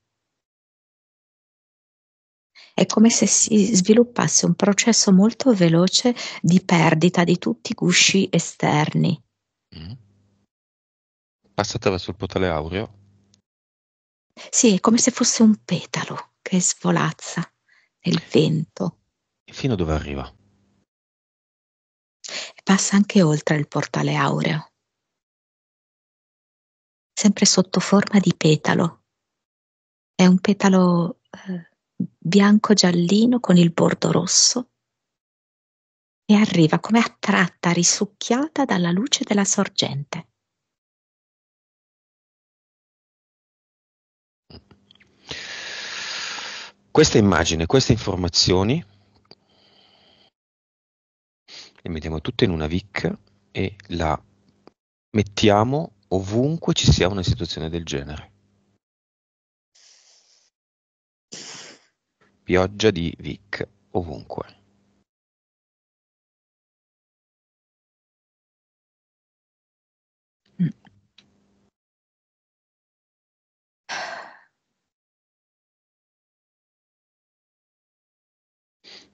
È come se si sviluppasse un processo molto veloce di perdita di tutti i gusci esterni. Mm. Passa attraverso il portale aureo? Sì, è come se fosse un petalo che svolazza nel vento. E fino a dove arriva? E passa anche oltre il portale aureo, sempre sotto forma di petalo. È un petalo bianco-giallino con il bordo rosso e arriva come attratta, risucchiata dalla luce della sorgente. Questa immagine, queste informazioni le mettiamo tutte in una VIC e la mettiamo ovunque ci sia una situazione del genere. Pioggia di VIC ovunque. Mm.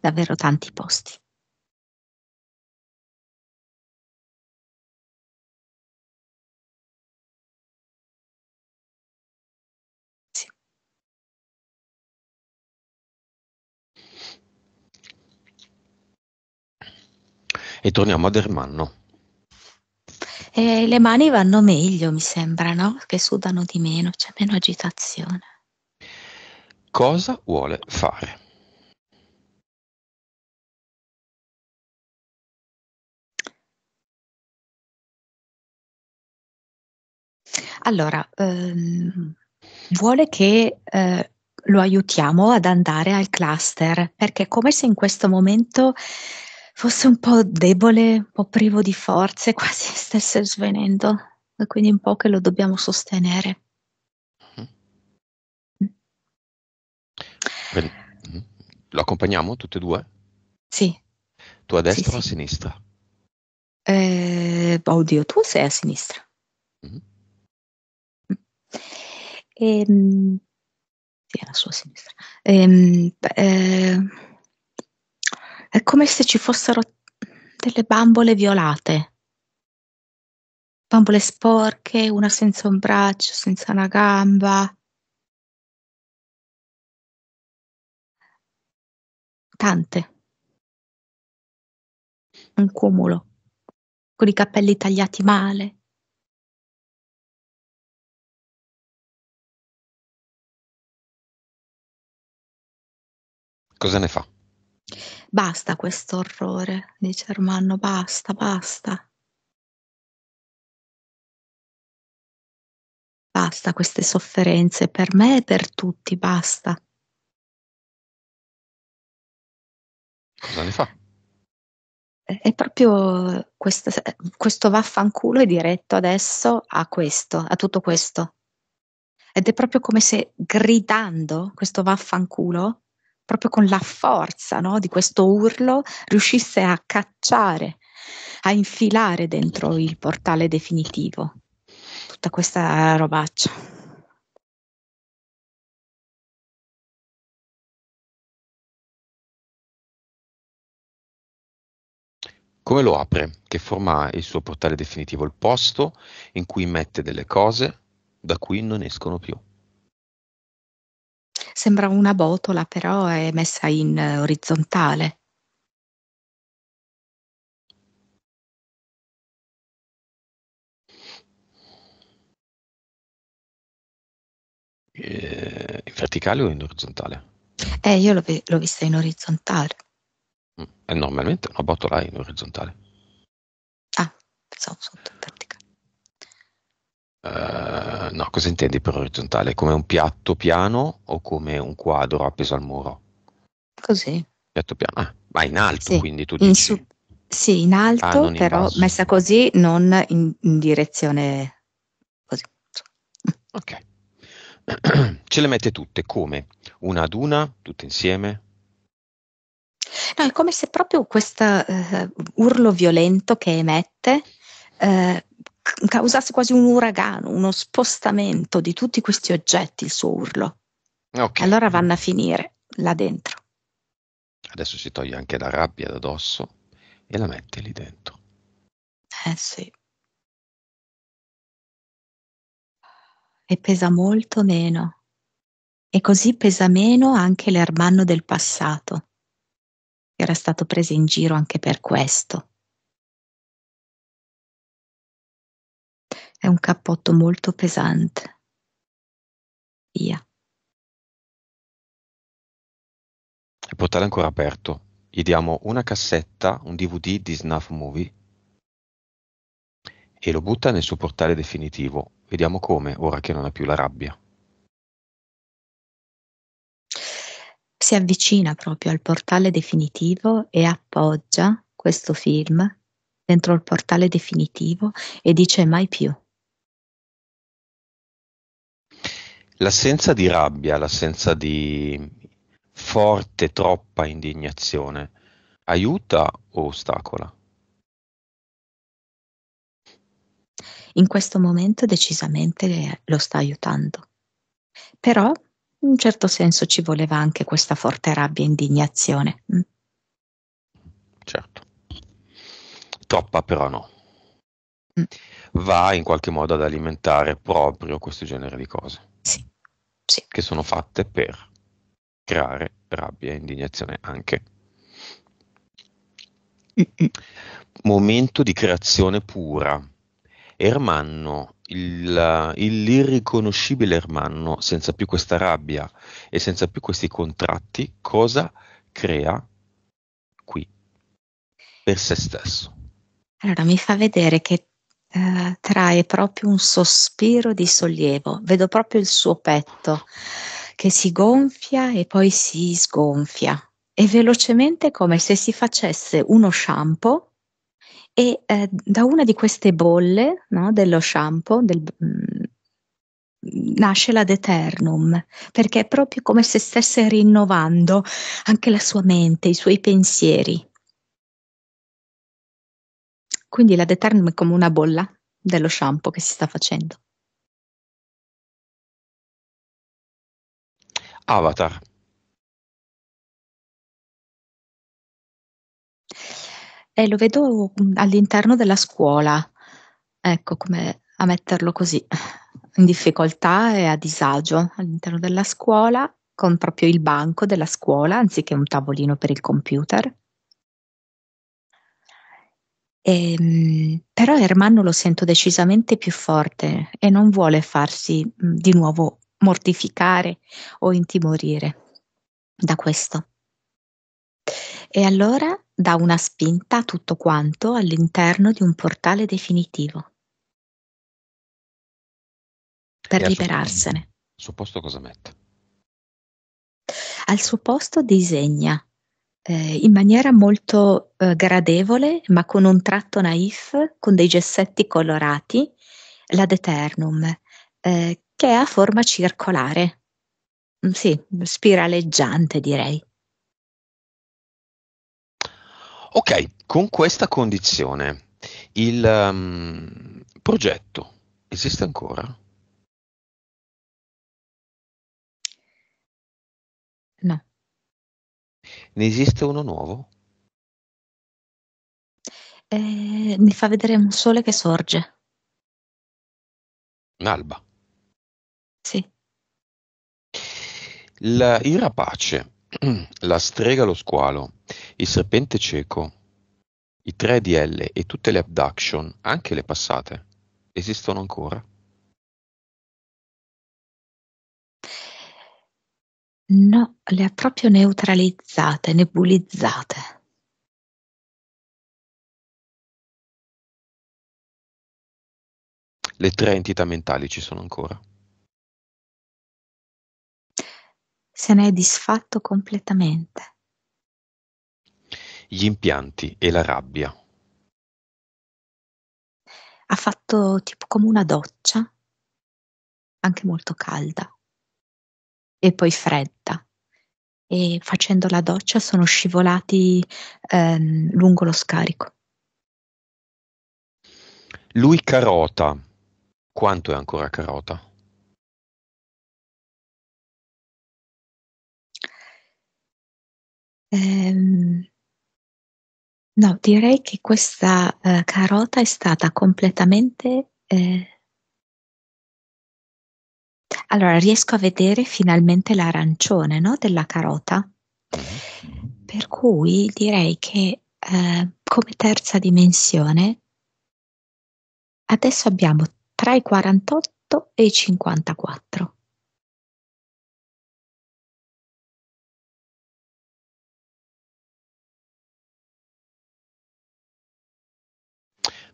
Davvero tanti posti. Sì. E torniamo ad Ermanno. E le mani vanno meglio, mi sembra, no? Che sudano di meno, c'è meno agitazione. Cosa vuole fare? Allora, vuole che lo aiutiamo ad andare al cluster, perché è come se in questo momento fosse un po' debole, un po' privo di forze, quasi stesse svenendo, e quindi un po' che lo dobbiamo sostenere. Pre- mm. Lo accompagniamo tutte e due? Sì, Tu a sì, destra o a sì. sinistra? Oddio, tu sei a sinistra. Mm. Sì, alla sua sinistra. È come se ci fossero delle bambole violate, bambole sporche, una senza un braccio, senza una gamba, tante, un cumulo, con i capelli tagliati male. Cosa ne fa? Basta questo orrore, dice Ermanno, basta, basta, basta queste sofferenze per me e per tutti, basta. Cosa ne fa? È proprio questo vaffanculo è diretto adesso a questo, a tutto questo. Ed è proprio come se gridando questo vaffanculo, proprio con la forza, no, di questo urlo, riuscisse a cacciare, a infilare dentro il portale definitivo tutta questa robaccia. Come lo apre? Che forma ha il suo portale definitivo? Il posto in cui mette delle cose da cui non escono più. Sembra una botola, però è messa in orizzontale. In verticale o in orizzontale? Io l'ho vista in orizzontale. E normalmente una botola è in orizzontale. Ah, pensavo sotto in verticale. No, cosa intendi per orizzontale? Come un piatto piano o come un quadro appeso al muro? Così. Piatto piano. Ma in alto, Sì, quindi tu in su, dici. sì, in Ah, alto, non in però basso. messa così, non in direzione così. Ok. Ce le mette tutte, come? Una ad una, tutte insieme? No, è come se proprio questo urlo violento che emette causasse quasi un uragano, uno spostamento di tutti questi oggetti, il suo urlo. Ok. E allora vanno a finire là dentro. Adesso si toglie anche la rabbia da dosso e la mette lì dentro. Sì. E pesa molto meno. E così pesa meno anche l'Ermanno del passato, che era stato preso in giro anche per questo. È un cappotto molto pesante. Via. Il portale è ancora aperto. Gli diamo una cassetta, un DVD di Snuff Movie e lo butta nel suo portale definitivo. Vediamo come, ora che non ha più la rabbia. Si avvicina proprio al portale definitivo e appoggia questo film dentro il portale definitivo e dice mai più. L'assenza di rabbia, l'assenza di forte, troppa indignazione, aiuta o ostacola? In questo momento decisamente lo sta aiutando. Però in un certo senso ci voleva anche questa forte rabbia e indignazione. Certo. Troppa però no. Mm, Va in qualche modo ad alimentare proprio questo genere di cose, sì, sì. che sono fatte per creare rabbia e indignazione anche. Mm-mm. Momento di creazione pura. Ermanno, l'irriconoscibile Ermanno, senza più questa rabbia e senza più questi contratti, cosa crea qui per se stesso? Allora mi fa vedere che trae proprio un sospiro di sollievo. Vedo proprio il suo petto che si gonfia e poi si sgonfia. E velocemente come se si facesse uno shampoo e da una di queste bolle, no, dello shampoo, nasce l'ad eternum, perché è proprio come se stesse rinnovando anche la sua mente, i suoi pensieri. Quindi l'ad eternum è come una bolla dello shampoo che si sta facendo. Avatar. E lo vedo all'interno della scuola, ecco come a metterlo così, in difficoltà e a disagio all'interno della scuola, con proprio il banco della scuola anziché un tavolino per il computer. Però Ermanno lo sento decisamente più forte e non vuole farsi di nuovo mortificare o intimorire da questo. E allora dà una spinta a tutto quanto all'interno di un portale definitivo per E liberarsene. al suo posto cosa mette? Al suo posto disegna in maniera molto gradevole, ma con un tratto naif, con dei gessetti colorati, l'ad eternum, che è a forma circolare. Sì, spiraleggiante direi. Ok, con questa condizione, il progetto esiste ancora? No. Ne esiste uno nuovo? Mi fa vedere un sole che sorge. Un'alba. Sì. Il rapace, la strega lo squalo, il serpente cieco, i 3DL e tutte le abduction, anche le passate, esistono ancora? No, le ha proprio neutralizzate, nebulizzate. Le tre entità mentali ci sono ancora. Se ne è disfatto completamente. Gli impianti e la rabbia. Ha fatto tipo come una doccia, anche molto calda, e poi fredda. E facendo la doccia sono scivolati lungo lo scarico. Lui carota. Quanto è ancora carota? No, direi che questa carota è stata completamente... Allora, riesco a vedere finalmente l'arancione, no, della carota. Per cui direi che come terza dimensione adesso abbiamo tra i 48 e i 54.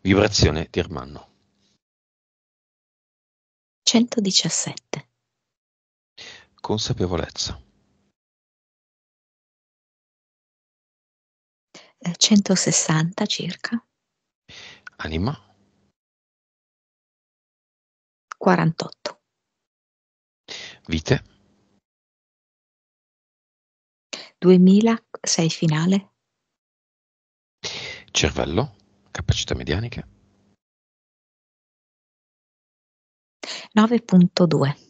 Vibrazione di Ermanno. 117. Consapevolezza. 160 circa. Anima. 48. Vite. 2006 finale. Cervello. Capacità medianiche. 9.2.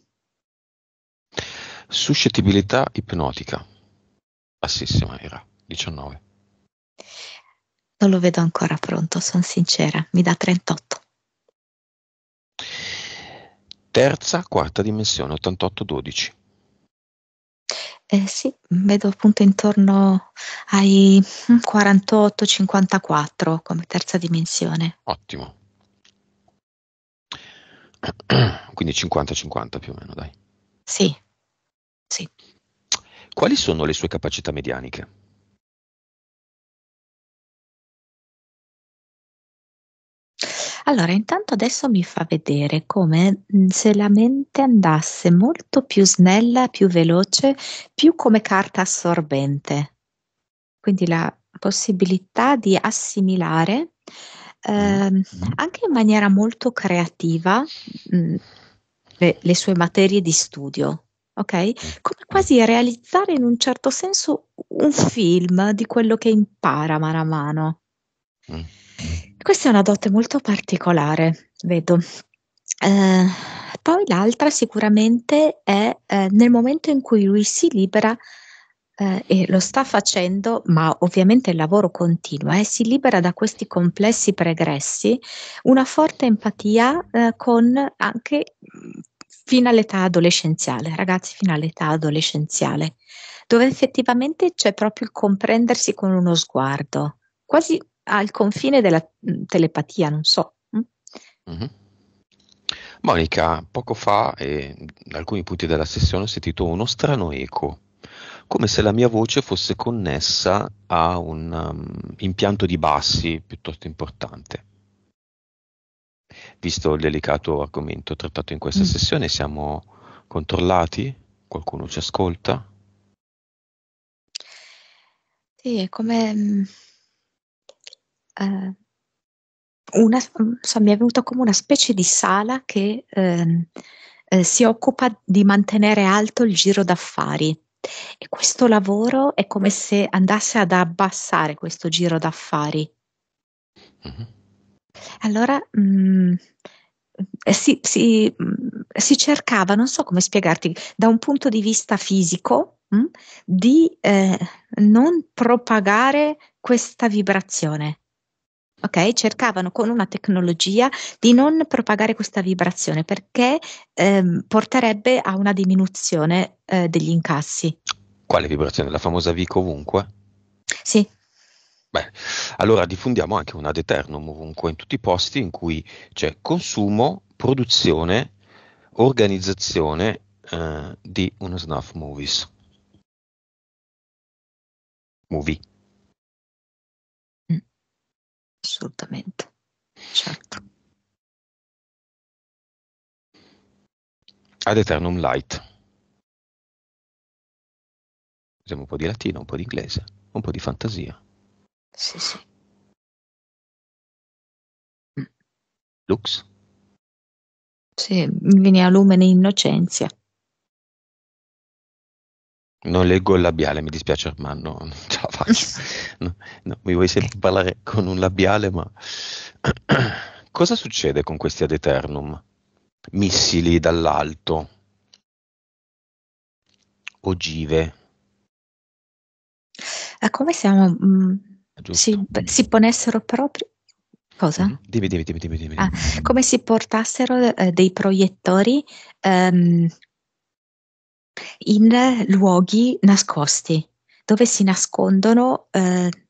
Suscettibilità ipnotica. Bassissima era. 19. Non lo vedo ancora pronto, sono sincera, mi dà 38. Terza, quarta dimensione. 88-12. Sì, vedo appunto intorno ai 48-54 come terza dimensione. Ottimo. Quindi 50-50 più o meno, dai. Sì, sì. Quali sono le sue capacità medianiche? Allora, intanto adesso mi fa vedere come se la mente andasse molto più snella, più veloce, più come carta assorbente. Quindi la possibilità di assimilare anche in maniera molto creativa le sue materie di studio, ok? Come quasi realizzare in un certo senso un film di quello che impara mano a mano. Mm. Questa è una dote molto particolare, vedo. Poi l'altra sicuramente è nel momento in cui lui si libera, e lo sta facendo, ma ovviamente il lavoro continua, si libera da questi complessi pregressi, una forte empatia con anche fino all'età adolescenziale, ragazzi fino all'età adolescenziale, dove effettivamente c'è proprio il comprendersi con uno sguardo, quasi al confine della telepatia, non so. Mhm. Monica, poco fa, in alcuni punti della sessione ho sentito uno strano eco, come se la mia voce fosse connessa a un impianto di bassi piuttosto importante. Visto il delicato argomento trattato in questa Mm. sessione, siamo controllati? Qualcuno ci ascolta? Sì, è come eh, mi è venuta come una specie di sala che si occupa di mantenere alto il giro d'affari. E questo lavoro è come se andasse ad abbassare questo giro d'affari. Mhm. Allora, si cercava, non so come spiegarti, da un punto di vista fisico, di non propagare questa vibrazione. Ok? Cercavano con una tecnologia di non propagare questa vibrazione perché porterebbe a una diminuzione degli incassi. Quale vibrazione? La famosa Vico ovunque? Sì. Beh, allora diffondiamo anche un ad eternum ovunque, in tutti i posti in cui c'è consumo, produzione, organizzazione di uno snuff movies. movie. Assolutamente, certo. Ad Eternum Light. Usiamo un po' di latino, un po' di inglese, un po' di fantasia. Sì, sì. Mm. Lux? Sì, mi viene a Lumene Innocenzia. Non leggo il labiale, mi dispiace Armando, non ce la faccio. No, no, mi vuoi sempre parlare con un labiale, ma... Cosa succede con questi ad eternum? Missili dall'alto, ogive, Come siamo? giusto? Si ponessero proprio... Cosa? Dimmi. Ah, come si portassero dei proiettori ehm, in luoghi nascosti, dove si nascondono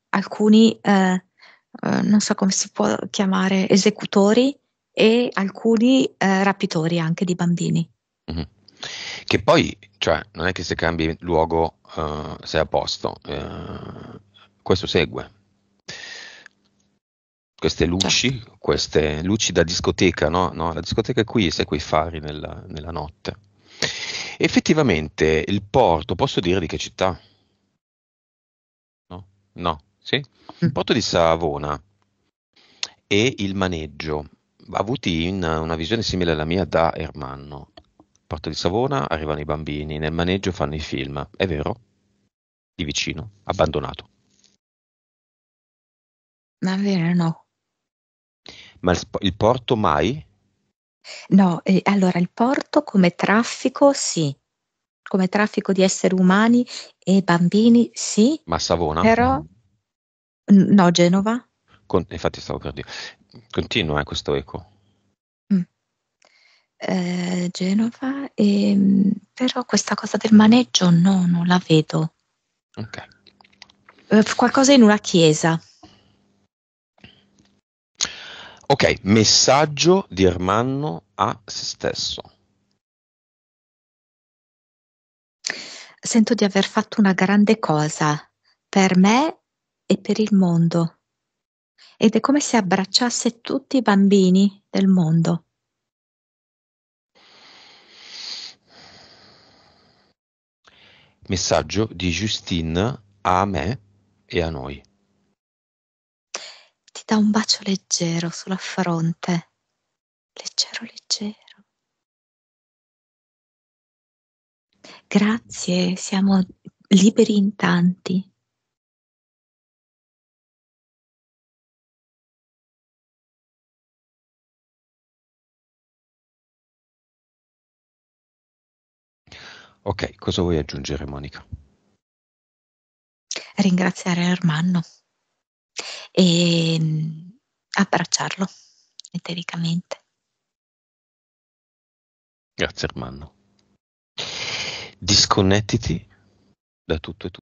alcuni, non so come si può chiamare, esecutori e alcuni rapitori anche di bambini. Mhm. Che poi, cioè, non è che se cambi luogo sei a posto, questo segue. Certo. Queste luci da discoteca, no? No, la discoteca è qui, sai, quei fari nella notte. Effettivamente il porto, posso dire di che città? No? No, sì? Il Mm. porto di Savona e il maneggio, avuti in una visione simile alla mia da Ermanno. Porto di Savona arrivano i bambini, nel maneggio fanno i film, è vero? Di vicino, abbandonato. Va bene, no. Ma il porto mai? No, allora il porto come traffico sì, come traffico di esseri umani e bambini sì, Ma Savona? però no, Genova. Infatti stavo per dire. Continua, questo eco. Mm. Genova, però questa cosa del maneggio no, non la vedo. Ok. Qualcosa in una chiesa. Ok, messaggio di Ermanno a se stesso. Sento di aver fatto una grande cosa per me e per il mondo. Ed è come se abbracciasse tutti i bambini del mondo. Messaggio di Justine a me e a noi. Ti dà un bacio leggero sulla fronte. Leggero, leggero. Grazie, siamo liberi in tanti. Ok, cosa vuoi aggiungere, Monica? Ringraziare Ermanno e abbracciarlo etericamente. Grazie, Ermanno. Disconnettiti da tutto e tutto.